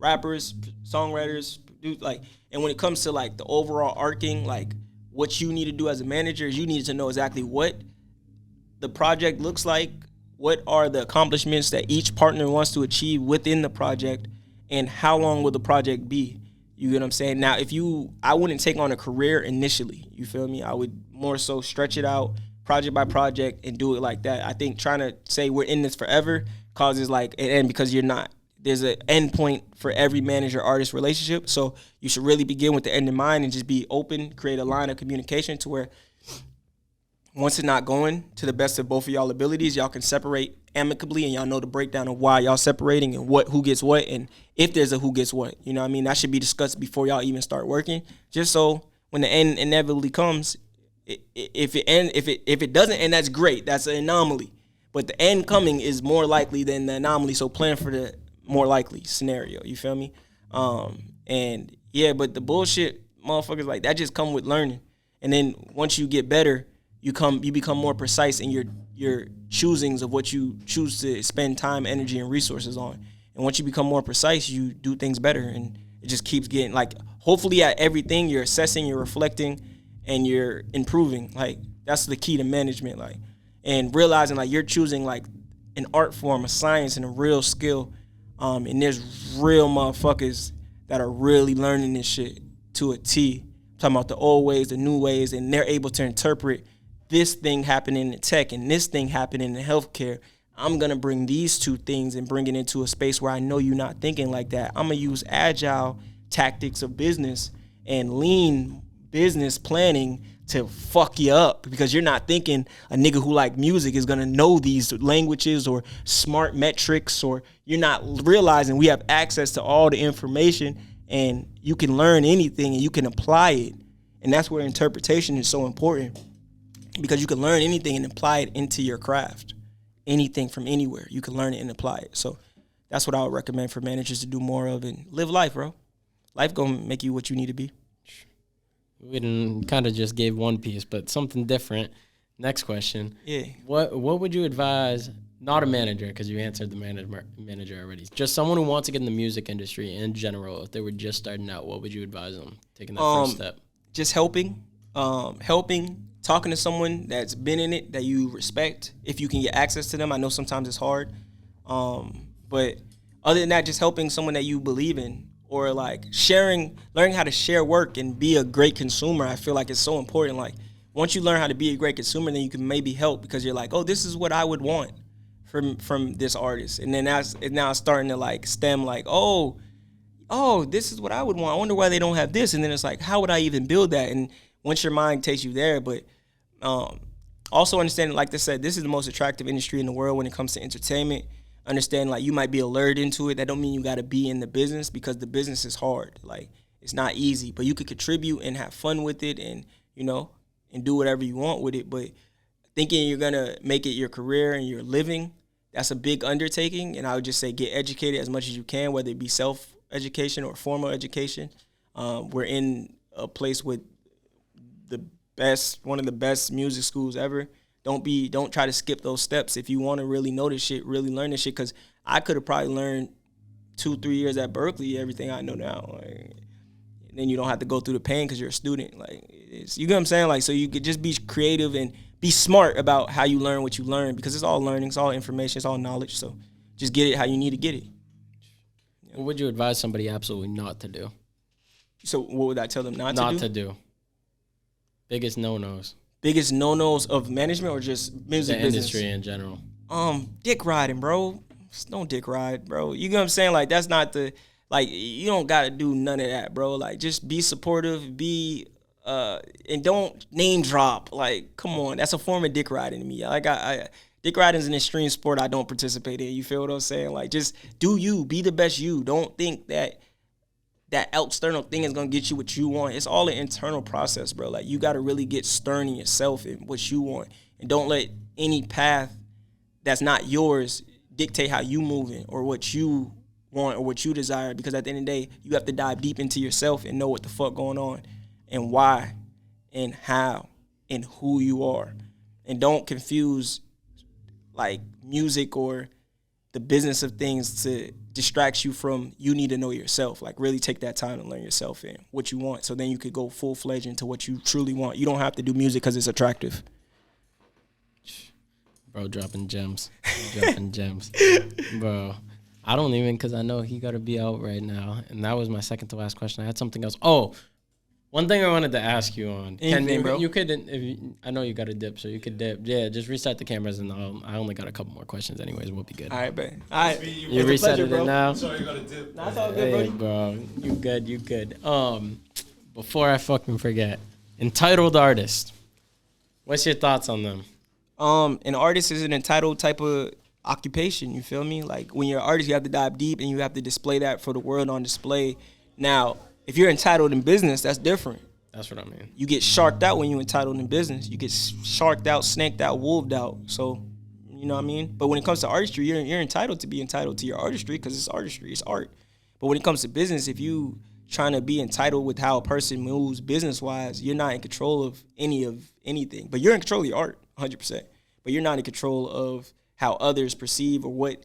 rappers, songwriters, and when it comes to like the overall arcing, like, what you need to do as a manager is you need to know exactly what the project looks like, what are the accomplishments that each partner wants to achieve within the project, and how long will the project be. You get what I'm saying? Now, I wouldn't take on a career initially, you feel me? I would more so stretch it out project by project and do it like that. I think trying to say we're in this forever causes like an end, because you're not. There's an end point for every manager-artist relationship, so you should really begin with the end in mind and just be open, create a line of communication to where once it's not going to the best of both of y'all abilities, y'all can separate amicably, and y'all know the breakdown of why y'all separating and who gets what, and if there's a who gets what. You know what I mean? That should be discussed before y'all even start working, just so when the end inevitably comes, if it doesn't end, that's great. That's an anomaly. But the end coming is more likely than the anomaly, so plan for the more likely scenario. You feel me? And yeah, but the bullshit motherfuckers like that just come with learning. And then once you get better, you become more precise in your choosings of what you choose to spend time, energy, and resources on. And once you become more precise, you do things better, and it just keeps getting like, hopefully at everything you're assessing, you're reflecting, and you're improving. Like, that's the key to management, like, and realizing like you're choosing like an art form, a science, and a real skill. And there's real motherfuckers that are really learning this shit to a T. I'm talking about the old ways, the new ways, and they're able to interpret this thing happening in tech and this thing happening in healthcare. I'm gonna bring these two things and bring it into a space where I know you're not thinking like that. I'm gonna use agile tactics of business and lean business planning to fuck you up, because you're not thinking a nigga who like music is gonna know these languages or smart metrics, or you're not realizing we have access to all the information, and you can learn anything and you can apply it. And that's where interpretation is so important, because you can learn anything and apply it into your craft. Anything from anywhere, you can learn it and apply it. So that's what I would recommend for managers to do more of, and live life, bro. Life gonna make you what you need to be. We didn't kind of just gave one piece, but something different. Next question. Yeah. What would you advise, not a manager, because you answered the manager already, just someone who wants to get in the music industry in general, if they were just starting out, what would you advise them taking that first step? Just helping, talking to someone that's been in it that you respect. If you can get access to them, I know sometimes it's hard. But other than that, just helping someone that you believe in, or like learning how to share work and be a great consumer. I feel like it's so important. Like once you learn how to be a great consumer, then you can maybe help, because you're like, oh, this is what I would want from this artist. And then now it's starting to like stem like, oh, this is what I would want. I wonder why they don't have this. And then it's like, how would I even build that? And once your mind takes you there, but also understanding, like I said, this is the most attractive industry in the world when it comes to entertainment. Understand, like, you might be allured into it. That don't mean you got to be in the business, because the business is hard. Like, it's not easy, but you could contribute and have fun with it, and, you know, and do whatever you want with it. But thinking you're going to make it your career and your living, that's a big undertaking. And I would just say get educated as much as you can, whether it be self-education or formal education. We're in a place with one of the best music schools ever. Don't try to skip those steps. If you want to really know this shit, really learn this shit, because I could have probably learned 2-3 years at Berkeley everything I know now. Like, and then you don't have to go through the pain because you're a student. Like, you get what I'm saying? Like, so you could just be creative and be smart about how you learn what you learn, because it's all learning, it's all information, it's all knowledge. So just get it how you need to get it. Yeah. What would you advise somebody absolutely not to do? So what would I tell them not to do? Not to do. Biggest no-nos. Biggest no-nos of management, or just music the business? Industry in general. Dick riding, bro. Just don't dick ride, bro. You get what I'm saying? Like, that's not you don't got to do none of that, bro. Like, just be supportive, and don't name drop. Like, come on. That's a form of dick riding to me. Like, dick riding is an extreme sport I don't participate in. You feel what I'm saying? Like, just do you. Be the best you. Don't think that external thing is going to get you what you want. It's all an internal process, bro. Like, you got to really get stern in yourself and what you want. And don't let any path that's not yours dictate how you moving or what you want or what you desire. Because at the end of the day, you have to dive deep into yourself and know what the fuck going on and why and how and who you are. And don't confuse, like, music or the business of things to distract you from, you need to know yourself. Like, really take that time to learn yourself and what you want, so then you could go full-fledged into what you truly want. You don't have to do music because it's attractive. Bro, dropping gems. Bro, I don't even, because I know he got to be out right now. And that was my second to last question. I had something else. Oh, one thing I wanted to ask you on. Bro. You could, I know you got to dip, so you could dip. Yeah, just reset the cameras, and I only got a couple more questions anyways. We'll be good. All right, man. All right. You reset it now? Sorry, you got to dip. Nah, it's all good, bro. You good. Before I fucking forget, entitled artist. What's your thoughts on them? An artist is an entitled type of occupation, you feel me? Like, when you're an artist, you have to dive deep and you have to display that for the world on display. Now, if you're entitled in business, that's different. That's what I mean. You get sharked out when you're entitled in business. You get sharked out, snaked out, wolved out. So, you know what I mean? But when it comes to artistry, you're entitled to be entitled to your artistry, because it's artistry, it's art. But when it comes to business, if you trying to be entitled with how a person moves business-wise, you're not in control of anything. But you're in control of your art, 100%. But you're not in control of how others perceive or what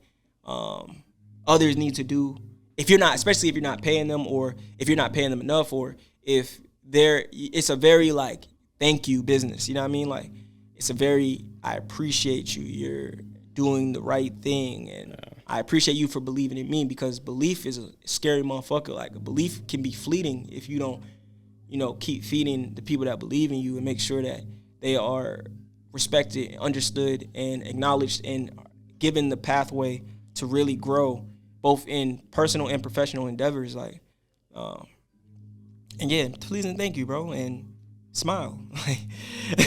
others need to do. Especially if you're not paying them, or if you're not paying them enough, or if it's a very, like, thank you business. You know what I mean? Like, it's a very, I appreciate you. You're doing the right thing, and I appreciate you for believing in me, because belief is a scary motherfucker. Like, a belief can be fleeting if you don't, keep feeding the people that believe in you and make sure that they are respected, understood, and acknowledged, and given the pathway to really grow, both in personal and professional endeavors. Like, and yeah, please and thank you, bro, and smile.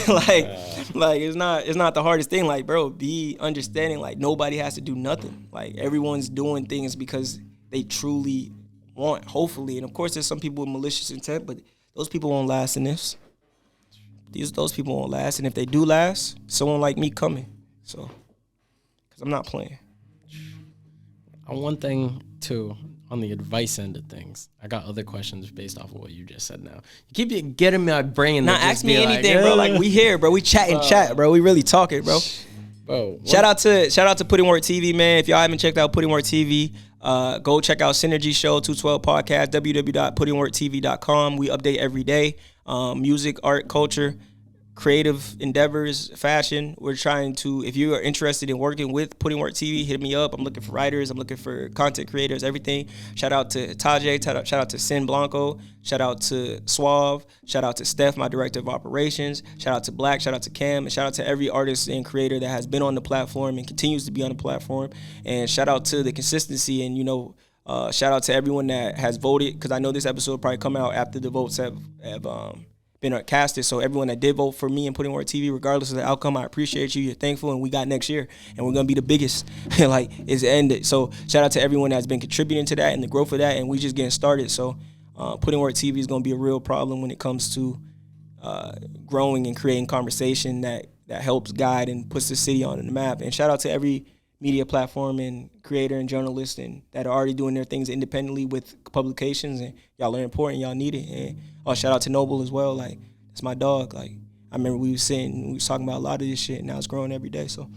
like it's not the hardest thing. Like, bro, be understanding. Like, nobody has to do nothing. Like, everyone's doing things because they truly want, hopefully. And of course, there's some people with malicious intent, but those people won't last in this. Those people won't last, and if they do last, someone like me coming. So, because I'm not playing. One thing too, on the advice end of things, I got other questions based off of what you just said. Now you keep getting my brain. Not ask me anything, bro. Like we here, bro. We chat, bro. We really talking, bro. Bro, shout out to PutInWork TV, man. If y'all haven't checked out PutInWork TV, go check out Synergy Show 212 Podcast, www.putinworktv.com. We update every day. Music, art, culture, creative endeavors, fashion. We're trying to, if you are interested in working with PutInWork TV, hit me up. I'm looking for writers. I'm looking for content creators, everything. Shout out to Tajay. Shout out to Sin Blanco. Shout out to Suave. Shout out to Steph, my director of operations. Shout out to Black. Shout out to Cam. And shout out to every artist and creator that has been on the platform and continues to be on the platform. And shout out to the consistency and, shout out to everyone that has voted, because I know this episode will probably come out after the votes have been casted. So everyone that did vote for me and PutInWork TV, regardless of the outcome, I appreciate you. You're thankful, and we got next year, and we're gonna be the biggest. Like, it's ended. So shout out to everyone that's been contributing to that and the growth of that, and we just getting started. So PutInWork TV is gonna be a real problem when it comes to growing and creating conversation that helps guide and puts the city on the map. And shout out to every media platform and creator and journalist and that are already doing their things independently with publications, and y'all are important, y'all need it. And shout out to Noble as well. Like, that's my dog. Like, I remember we was talking about a lot of this shit, and now it's growing every day. So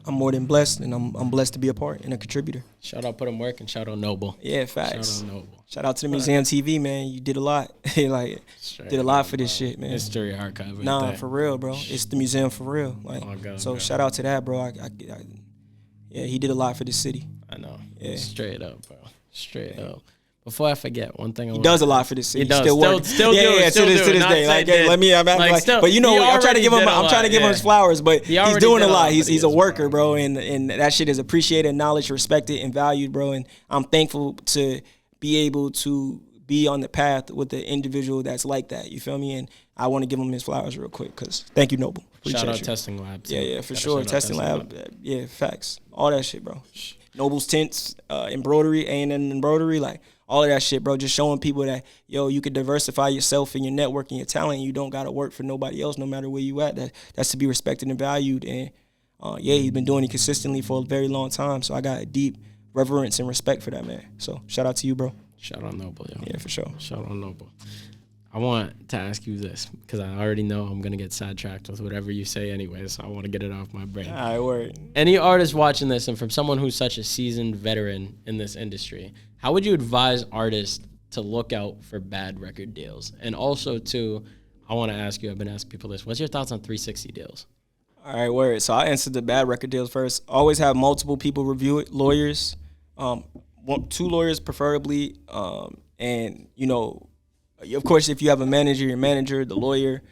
I'm more than blessed, and I'm blessed to be a part and a contributor. Shout out PutInWork and shout out Noble. Yeah, facts. Shout out Noble. Shout out to the Museum TV, man. You did a lot. Like, did a lot for this shit, man. History archive. Right nah, there. For real, bro. It's the museum for real. Like, shout out to that, bro. Yeah, he did a lot for the city. I know. Yeah. Straight up, bro. Straight up. Before I forget, one thing he does a lot for the city. He does. Still working. Still do it. To this day. Like, hey, let me. But you know, I'm trying to give him. I'm trying to give him his flowers. But he's doing a lot. He's a worker, bro, and that shit is appreciated, knowledge, respected, and valued, bro. And I'm thankful to be able to be on the path with the individual that's like that. You feel me? And I want to give him his flowers real quick, because thank you, Noble. Appreciate shout out you. Testing Lab. Too. Yeah, for sure. Testing lab. Yeah, facts. All that shit, bro. Noble's Tints, embroidery, A&N embroidery, like all of that shit, bro. Just showing people that, you can diversify yourself and your network and your talent. You don't got to work for nobody else, no matter where you at. That's to be respected and valued. And he's been doing it consistently for a very long time. So I got a deep reverence and respect for that, man. So shout out to you, bro. Shout out Noble, yo. Yeah, for sure. Shout out Noble. I want to ask you this, because I already know I'm going to get sidetracked with whatever you say anyway, so I want to get it off my brain. All right, word. Any artist watching this, and from someone who's such a seasoned veteran in this industry, how would you advise artists to look out for bad record deals? And also, too, I want to ask you, I've been asking people this, what's your thoughts on 360 deals? All right, word. So I'll answer the bad record deals first. Always have multiple people review it, lawyers, 2 lawyers preferably, and, of course, if you have a manager, your manager, the lawyer,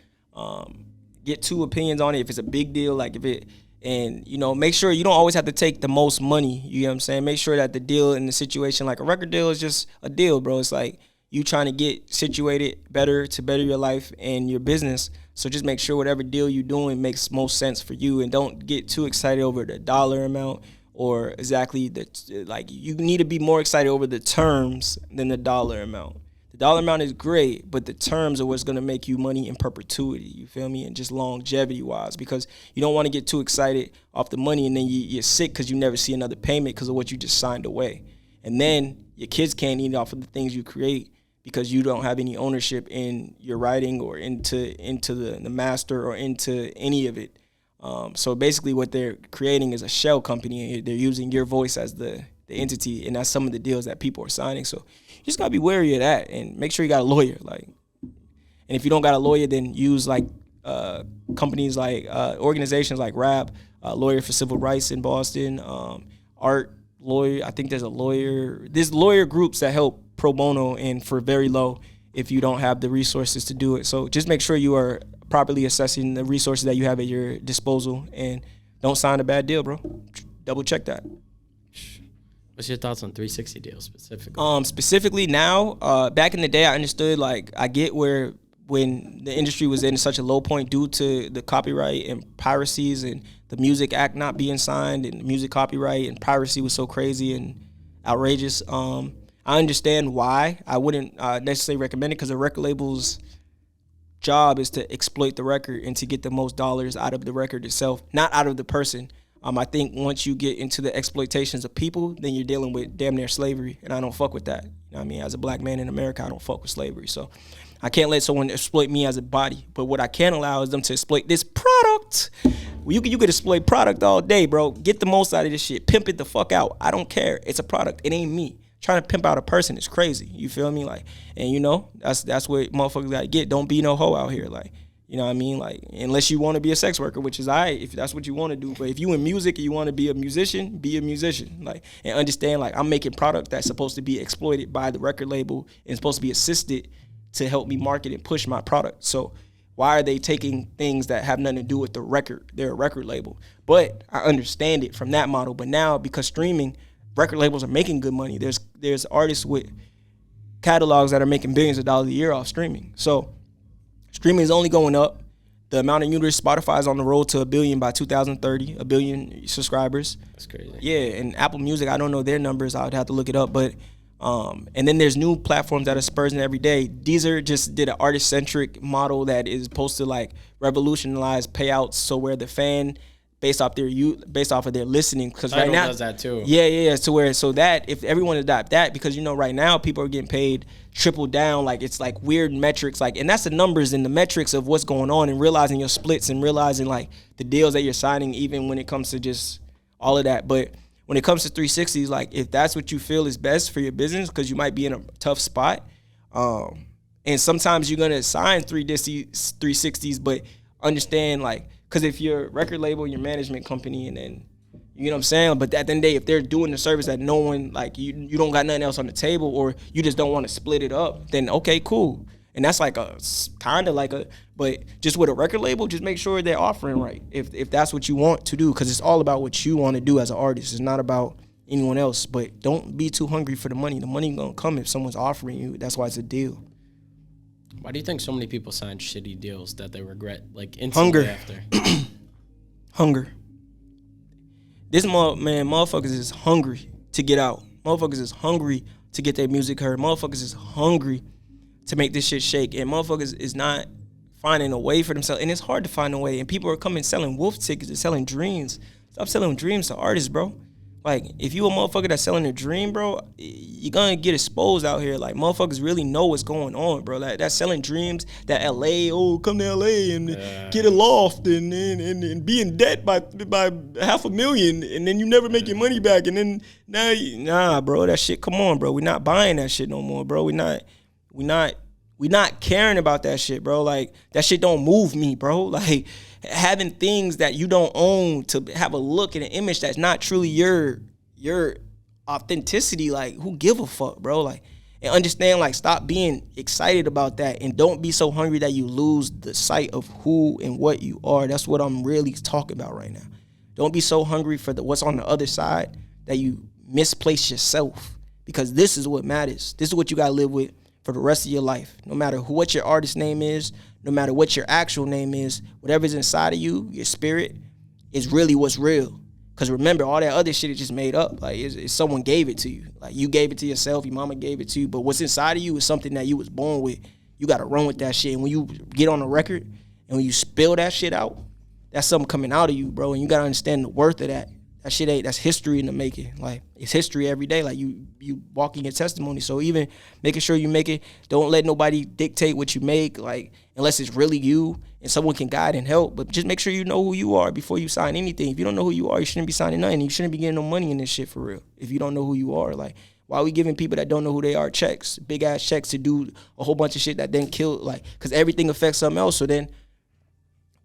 get 2 opinions on it. If it's a big deal, make sure you don't always have to take the most money. You know what I'm saying? Make sure that the deal in the situation, like a record deal, is just a deal, bro. It's like you trying to get situated better to better your life and your business. So just make sure whatever deal you're doing makes most sense for you, and don't get too excited over the dollar amount or exactly you need to be more excited over the terms than the dollar amount. The dollar amount is great, but the terms are what's going to make you money in perpetuity, you feel me? And just longevity-wise, because you don't want to get too excited off the money and then you're sick because you never see another payment because of what you just signed away. And then your kids can't eat off of the things you create because you don't have any ownership in your writing or into the master or into any of it. So basically what they're creating is a shell company. They're using your voice as the entity, and that's some of the deals that people are signing. So you just gotta be wary of that, and make sure you got a lawyer. And if you don't got a lawyer, then use companies organizations like RAP, Lawyer for Civil Rights in Boston, Art Lawyer. I think there's lawyer groups that help pro bono and for very low if you don't have the resources to do it. So just make sure you are properly assessing the resources that you have at your disposal, and don't sign a bad deal, bro. Double check that. What's your thoughts on 360 deals specifically? Specifically now, back in the day, I understood, I get where when the industry was in such a low point due to the copyright and piracies and the Music Act not being signed and the music copyright and piracy was so crazy and outrageous. I I understand why. I wouldn't necessarily recommend it because a record label's job is to exploit the record and to get the most dollars out of the record itself, not out of the person. I think once you get into the exploitations of people, then you're dealing with damn near slavery, and I don't fuck with that. You know what I mean? As a black man in America, I don't fuck with slavery. So I can't let someone exploit me as a body. But what I can allow is them to exploit this product. You could exploit product all day, bro. Get the most out of this shit. Pimp it the fuck out. I don't care. It's a product. It ain't me. Trying to pimp out a person is crazy. You feel me? Like, and you know, that's what motherfuckers gotta get. Don't be no hoe out here. Like, you know what I mean? Like, unless you want to be a sex worker, which is if that's what you want to do. But if you in music and you want to be a musician, be a musician. Like, and understand, like, I'm making product that's supposed to be exploited by the record label and supposed to be assisted to help me market and push my product. So why are they taking things that have nothing to do with the record? They're a record label. But I understand it from that model. But now, because streaming, record labels are making good money. There's artists with catalogs that are making billions of dollars a year off streaming. So streaming is only going up. The amount of users, Spotify is on the road to 1 billion by 2030, 1 billion subscribers. That's crazy. Yeah, and Apple Music, I don't know their numbers. I would have to look it up. But and then there's new platforms that are spurring every day. Deezer just did an artist-centric model that is supposed to like revolutionize payouts. So where the fan, based off of their listening, because right now does that too. Yeah. So that if everyone adopt that, because you know right now people are getting paid triple down, like it's like weird metrics, like, and that's the numbers and the metrics of what's going on, and realizing your splits and realizing like the deals that you're signing, even when it comes to just all of that. But when it comes to 360s, like if that's what you feel is best for your business, because you might be in a tough spot, and sometimes you're gonna sign 360s, but understand like, because if you're a record label, your management company, and then, you know what I'm saying? But at the end of the day, if they're doing the service that no one, like you don't got nothing else on the table, or you just don't want to split it up, then okay, cool. And that's like but just with a record label, just make sure they're offering right. If that's what you want to do, because it's all about what you want to do as an artist. It's not about anyone else. But don't be too hungry for the money. The money gonna come if someone's offering you. That's why it's a deal. Why do you think so many people sign shitty deals that they regret, like, instantly after? Hunger. Motherfuckers is hungry to get out. Motherfuckers is hungry to get their music heard. Motherfuckers is hungry to make this shit shake. And motherfuckers is not finding a way for themselves. And it's hard to find a way. And people are coming selling wolf tickets and selling dreams. Stop selling dreams to artists, bro. Like, if you a motherfucker that's selling a dream, bro, you're gonna get exposed out here. Like, motherfuckers really know what's going on, bro. Like, that's selling dreams, that LA, come to LA and get a loft and be in debt by $500,000, and then you never make your money back. And then nah, bro, that shit, come on, bro. We're not buying that shit no more, bro. We're not caring about that shit, bro. Like, that shit don't move me, bro. Like, having things that you don't own to have a look and an image that's not truly your authenticity, like, who give a fuck, bro? Like, and understand, like, stop being excited about that, and don't be so hungry that you lose the sight of who and what you are. That's what I'm really talking about right now. Don't be so hungry for what's on the other side that you misplace yourself, because this is what matters. This is what you gotta live with for the rest of your life. No matter what your artist name is, no matter what your actual name is, whatever's inside of you, your spirit, is really what's real. Because remember, all that other shit is just made up. Like, it's someone gave it to you. Like, you gave it to yourself, your mama gave it to you, but what's inside of you is something that you was born with. You got to run with that shit. And when you get on the record and when you spill that shit out, that's something coming out of you, bro. And you got to understand the worth of that. That shit that's history in the making. Like, it's history every day. Like, you walking your testimony. So even making sure you make it, don't let nobody dictate what you make, like, unless it's really you and someone can guide and help. But just make sure you know who you are before you sign anything. If you don't know who you are, you shouldn't be signing nothing. You shouldn't be getting no money in this shit for real if you don't know who you are. Like, why are we giving people that don't know who they are checks, big ass checks to do a whole bunch of shit that then kill, like, because everything affects something else. So then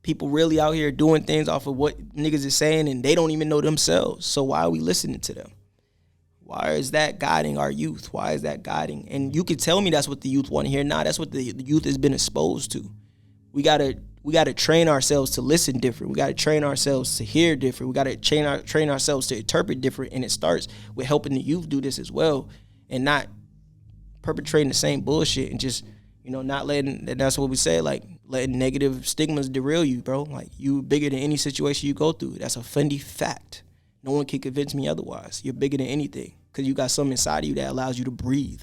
people really out here doing things off of what niggas is saying, and they don't even know themselves. So why are we listening to them? Why is that guiding our youth? Why is that guiding? And you can tell me that's what the youth want to hear. Nah, that's what the youth has been exposed to. We gotta train ourselves to listen different. We gotta train ourselves to hear different. We gotta train ourselves to interpret different. And it starts with helping the youth do this as well, and not perpetrating the same bullshit and just, not letting, that's what we say, like, letting negative stigmas derail you, bro. Like, you bigger than any situation you go through. That's a funny fact. no one can convince me otherwise. You're bigger than anything because you got something inside of you that allows you to breathe.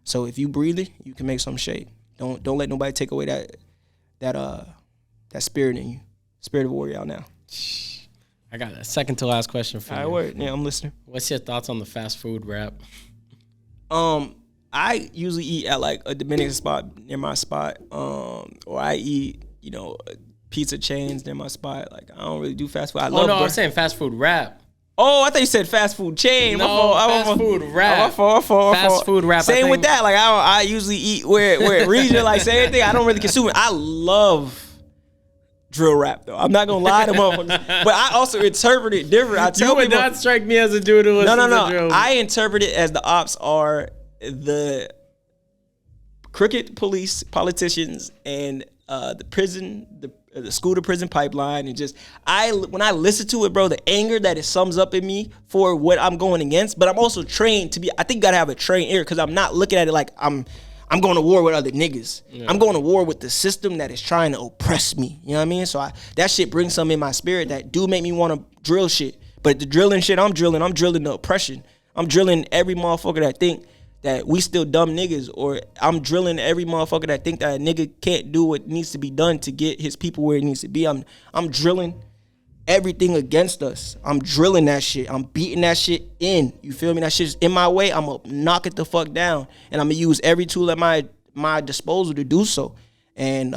So if you breathe it, you can make some shape. Don't let nobody take away that spirit in you. Spirit of a warrior out now. I got a second to last question for you. All right, yeah, I'm listening. What's your thoughts on the fast food rap? I usually eat at like a Dominican spot near my spot, or I eat, pizza chains near my spot. Like I don't really do fast food. I was saying fast food rap. Oh, I thought you said fast food chain. No, fast food rap. Fast food rap. Same with that. Like I usually eat where it region. Like same thing. I don't really consume it. I love drill rap though. I'm not gonna lie to motherfuckers, but I also interpret it different. I tell you would people, not strike me as a dude who listens to drill. I interpret it as the ops are the crooked police, politicians, and the prison, the school to prison pipeline, and just when I listen to it, bro, the anger that it sums up in me for what I'm going against. But I'm also trained to be. I think you gotta have a trained ear because I'm not looking at it like I'm going to war with other niggas. Yeah. I'm going to war with the system that is trying to oppress me. You know what I mean? So that shit brings something in my spirit that do make me want to drill shit. But the drilling shit I'm drilling the oppression. I'm drilling every motherfucker that think that we still dumb niggas, or I'm drilling every motherfucker that think that a nigga can't do what needs to be done to get his people where it needs to be. I'm drilling everything against us. I'm drilling that shit. I'm beating that shit in. You feel me? That shit's in my way. I'm gonna knock it the fuck down, and I'm gonna use every tool at my disposal to do so. And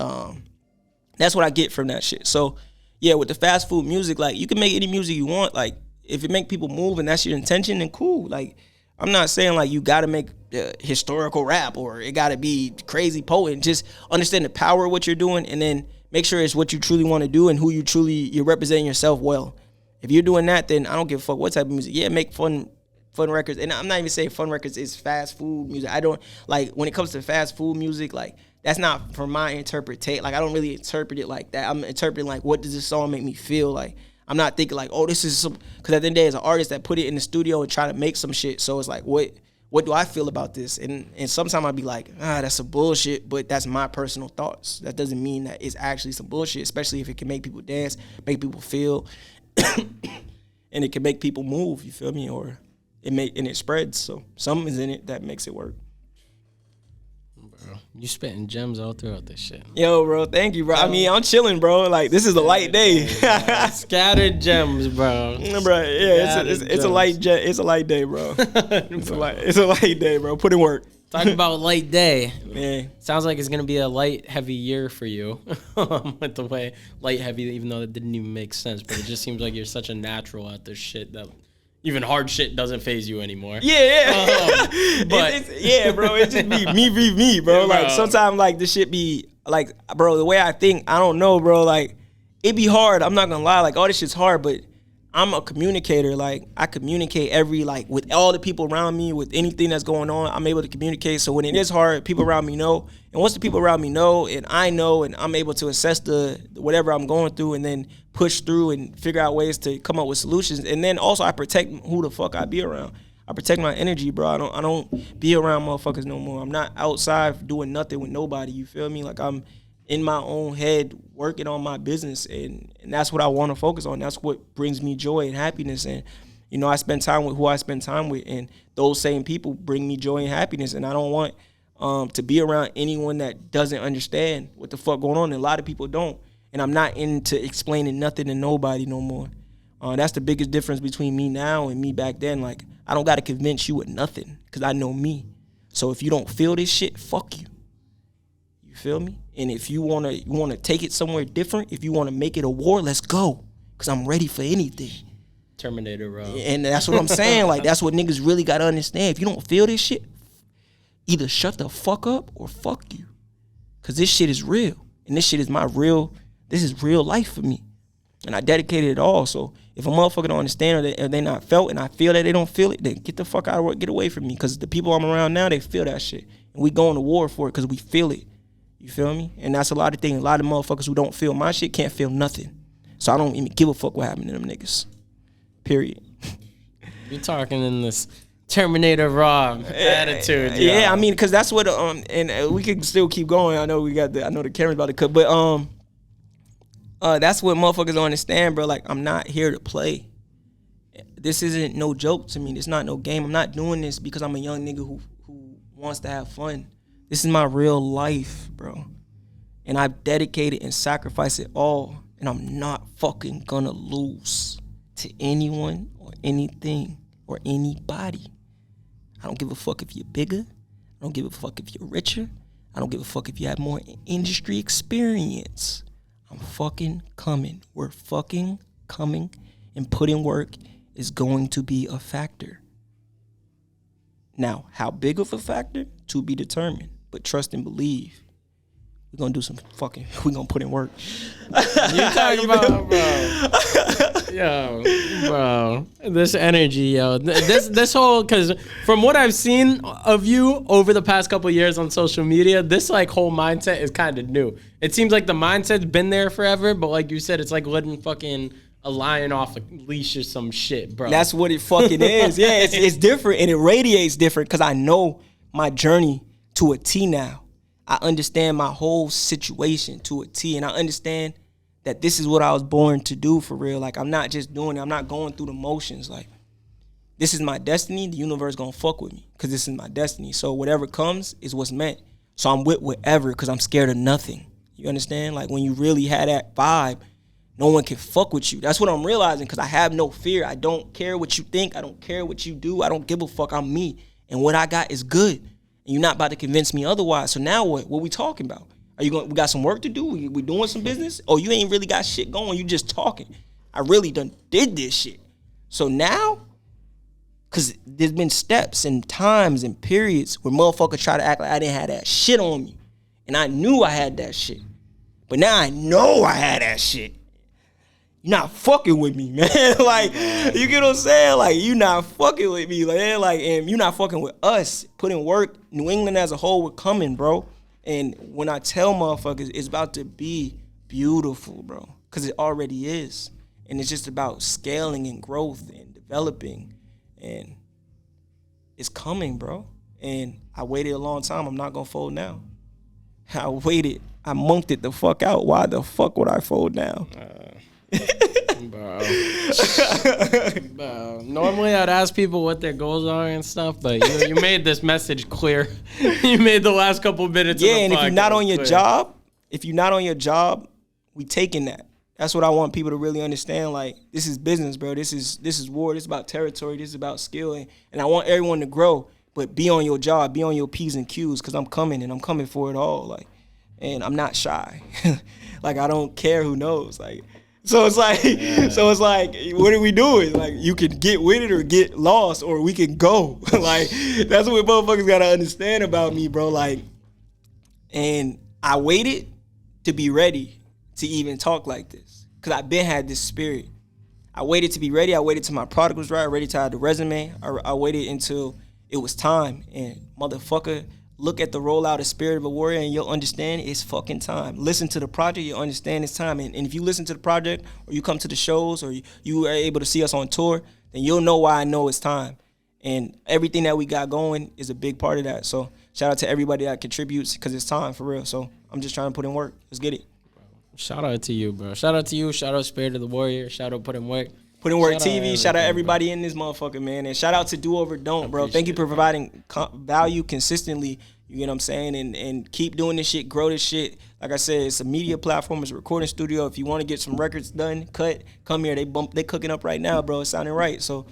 that's what I get from that shit. So yeah, with the fast food music, like you can make any music you want. Like if it make people move and that's your intention, then cool. Like I'm not saying like you gotta make historical rap or it gotta be crazy potent. Just understand the power of what you're doing, and then make sure it's what you truly want to do and who you're representing yourself well. If you're doing that, then I don't give a fuck what type of music. Yeah, make fun records. And I'm not even saying fun records is fast food music. I don't, like, when it comes to fast food music, like, that's not from my interpretation. Like, I don't really interpret it like that. I'm interpreting, like, what does this song make me feel? Like, I'm not thinking, like, oh, this is some, because at the end of the day, as an artist that put it in the studio and try to make some shit. So it's like, what do I feel about this? And sometimes I'd be like, that's some bullshit, but that's my personal thoughts. That doesn't mean that it's actually some bullshit, especially if it can make people dance, make people feel, and it can make people move, you feel me? Or it spreads. So something is in it that makes it work. Bro, you spitting gems all throughout this shit. Yo, bro, thank you, bro. I mean, I'm chilling, bro. Like, this is a light day. Scattered gems, bro. Bro, yeah, it's a light day, bro. It's a light day, bro. Put in work. Talking about light day. Yeah. Sounds like it's gonna be a light, heavy year for you. With the way light, heavy, even though that didn't even make sense, but it just seems like you're such a natural at this shit that even hard shit doesn't phase you anymore. Yeah. But yeah, bro, it just be me, bro. Like sometimes like this shit be like, bro, the way I think, I don't know, bro. Like it be hard. I'm not gonna lie. Like all this shit's hard, but I'm a communicator. Like I communicate with all the people around me, with anything that's going on, I'm able to communicate. So when it is hard, people around me know. And once the people around me know and I know, and I'm able to assess the whatever I'm going through and then push through and figure out ways to come up with solutions. And then also I protect who the fuck I be around. I protect my energy, bro. I don't be around motherfuckers no more. I'm not outside doing nothing with nobody, you feel me? Like I'm in my own head working on my business, and that's what I want to focus on. That's what brings me joy and happiness. And you know, I spend time with who I spend time with, and those same people bring me joy and happiness. And I don't want to be around anyone that doesn't understand what the fuck going on. And a lot of people don't. And I'm not into explaining nothing to nobody no more. That's the biggest difference between me now and me back then. Like, I don't got to convince you with nothing because I know me. So if you don't feel this shit, fuck you. You feel me? And if you wanna take it somewhere different, if you want to make it a war, let's go. Because I'm ready for anything. Terminator, bro. And that's what I'm saying. Like, that's what niggas really got to understand. If you don't feel this shit, either shut the fuck up or fuck you. Because this shit is real. And this shit is this is real life for me. And I dedicated it all. So if a motherfucker don't understand or they not felt and I feel that they don't feel it, then get the fuck out of work, get away from me. Because the people I'm around now, they feel that shit. And we going to war for it because we feel it. You feel me? And that's a lot of things. A lot of motherfuckers who don't feel my shit can't feel nothing. So I don't even give a fuck what happened to them niggas. Period. You talking in this Terminator raw attitude. Yeah, I mean, because that's what, and we can still keep going. I know the camera's about to cut, but that's what motherfuckers don't understand, bro. Like, I'm not here to play. this isn't no joke to me. It's not no game. I'm not doing this because I'm a young nigga who wants to have fun. This is my real life, bro. And I've dedicated and sacrificed it all. And I'm not fucking gonna lose to anyone or anything or anybody. I don't give a fuck if you're bigger. I don't give a fuck if you're richer. I don't give a fuck if you have more industry experience. I'm fucking coming. We're fucking coming. And putting work is going to be a factor. Now, how big of a factor? To be determined. But trust and believe. We're going to do some fucking, we're going to put in work. You talking about, bro. Yo, bro. This energy, yo. This whole, because from what I've seen of you over the past couple of years on social media, this like whole mindset is kind of new. It seems like the mindset's been there forever, but like you said, it's like letting fucking a lion off a leash or some shit, bro. That's what it fucking is. Yeah, it's different and it radiates different because I know my journey to a T now. I understand my whole situation to a T, and I understand that this is what I was born to do for real. Like, I'm not just doing it. I'm not going through the motions. Like, this is my destiny. The universe gonna fuck with me because this is my destiny. So whatever comes is what's meant. So I'm with whatever because I'm scared of nothing. You understand? Like, when you really had that vibe, no one can fuck with you. That's what I'm realizing because I have no fear. I don't care what you think. I don't care what you do. I don't give a fuck. I'm me. And what I got is good. And you're not about to convince me otherwise. So now what? What we talking about? Are you going? We got some work to do? We doing some business? Or you ain't really got shit going. You just talking. I really done did this shit. So now, because there's been steps and times and periods where motherfuckers try to act like I didn't have that shit on me. And I knew I had that shit. But now I know I had that shit. You're not fucking with me, man. Like, you get what I'm saying? Like, you not fucking with me, man. Like, and you not fucking with us. Put in work. New England as a whole, we're coming, bro. And when I tell motherfuckers, it's about to be beautiful, bro. Because it already is. And it's just about scaling and growth and developing. And it's coming, bro. And I waited a long time. I'm not going to fold now. I waited. I monked it the fuck out. Why the fuck would I fold now? Bro. Normally I'd ask people what their goals are and stuff, but you made this message clear. You made the last couple of minutes. Yeah, and if you're not on your job, we taking that. That's what I want people to really understand. Like, this is business, bro. This is war. This is about territory. This is about skill, and I want everyone to grow. But be on your job. Be on your P's and Q's, because I'm coming, and I'm coming for it all. Like, and I'm not shy. Like, I don't care who knows. Like. So it's like, what are we doing? Like, you can get with it or get lost, or we can go. Like, that's what motherfuckers gotta understand about me, bro. Like, and I waited to be ready to even talk like this, because I been had this spirit. I waited to be ready. I waited till my product was right. I ready to have the resume. I waited until it was time. And motherfucker, look at the rollout of Spirit of a Warrior and you'll understand it's fucking time. Listen to the project, you'll understand it's time. And if you listen to the project, or you come to the shows, or you are able to see us on tour, then you'll know why I know it's time. And everything that we got going is a big part of that. So shout out to everybody that contributes, because it's time for real. So I'm just trying to put in work. Let's get it. Shout out to you, bro. Shout out to you. Shout out Spirit of the Warrior. Shout out PutInWork. PutInWork TV. Shout out everybody in this motherfucker, man. And shout out to Do Over Don't, bro. Thank you for providing value consistently. You get what I'm saying? And keep doing this shit, grow this shit. Like I said, it's a media platform, it's a recording studio. If you want to get some records done, come here. They cooking up right now, bro. It's sounding right. So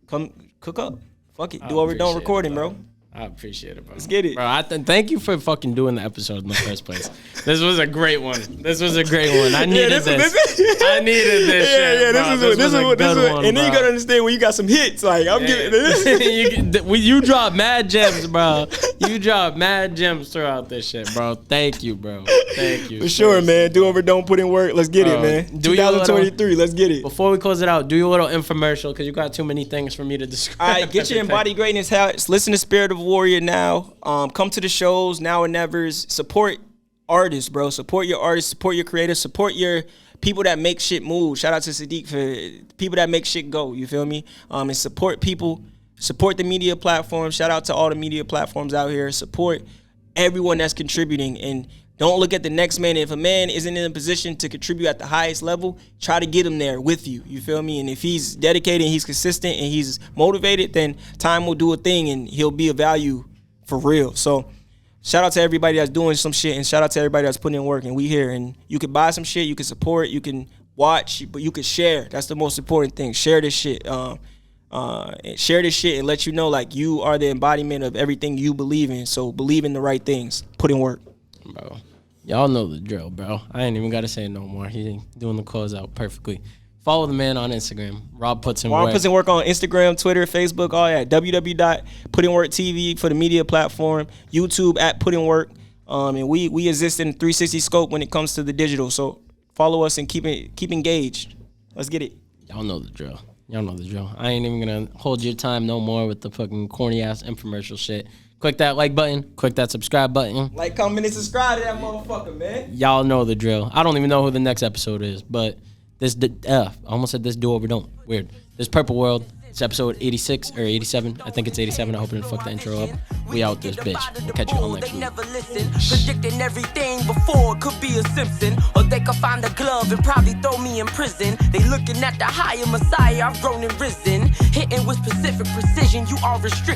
come cook up. Fuck it. Do Over Don't recording, bro. I appreciate it, bro. Let's get it. Bro, thank you for fucking doing the episode in the first place. This was a great one. I needed this. I needed this shit, yeah, bro. This was one, and then you gotta understand when you got some hits. Like, I'm giving this. You drop mad gems, bro. You drop mad gems throughout this shit, bro. Thank you, bro. Thank you. For sure, man. Do Over, don't put in work. Let's get it, man. 2023, let's get it. Before we close it out, do your little infomercial, because you got too many things for me to describe. All right, get your Embody Greatness hats. Listen to Spirit of Warrior now. Come to the shows now and nevers. Support artists, bro. Support your artists. Support your creators. Support your people that make shit move. Shout out to Sadiq for people that make shit go. You feel me? And support people. Support the media platforms. Shout out to all the media platforms out here. Support everyone that's contributing, and Don't look at the next man. If a man isn't in a position to contribute at the highest level, try to get him there with you. You feel me? And if he's dedicated, and he's consistent, and he's motivated, then time will do a thing, and he'll be of value for real. So shout out to everybody that's doing some shit, and shout out to everybody that's putting in work. And we here, and you can buy some shit, you can support, you can watch, but you can share. That's the most important thing. Share this shit. Share this shit and let you know, like, you are the embodiment of everything you believe in. So believe in the right things. Put in work. Bro, y'all know the drill, bro. I ain't even got to say it no more. He's doing the close out perfectly. Follow the man on Instagram, RobPutsInWork. RobPutsInWork on Instagram, Twitter, Facebook, all that. www.PutInWork.tv for the media platform. YouTube at PutInWork. And we exist in 360 scope when it comes to the digital. So follow us and keep engaged. Let's get it. Y'all know the drill. Y'all know the drill. I ain't even going to hold your time no more with the fucking corny-ass infomercial shit. Click that like button. Click that subscribe button. Like, comment, and subscribe to that motherfucker, man. Y'all know the drill. I don't even know who the next episode is, but this, I almost said this do over don't. Weird. This Purple World. It's episode 86 or 87. I think it's 87. I hope I didn't fuck the intro up. We out this bitch. We'll catch you on next week. Predicting everything before it could be a Simpson. Or they could find a glove and probably throw me in prison. They looking at the higher Messiah, I've grown and risen. Hitting with specific precision, you are restricted.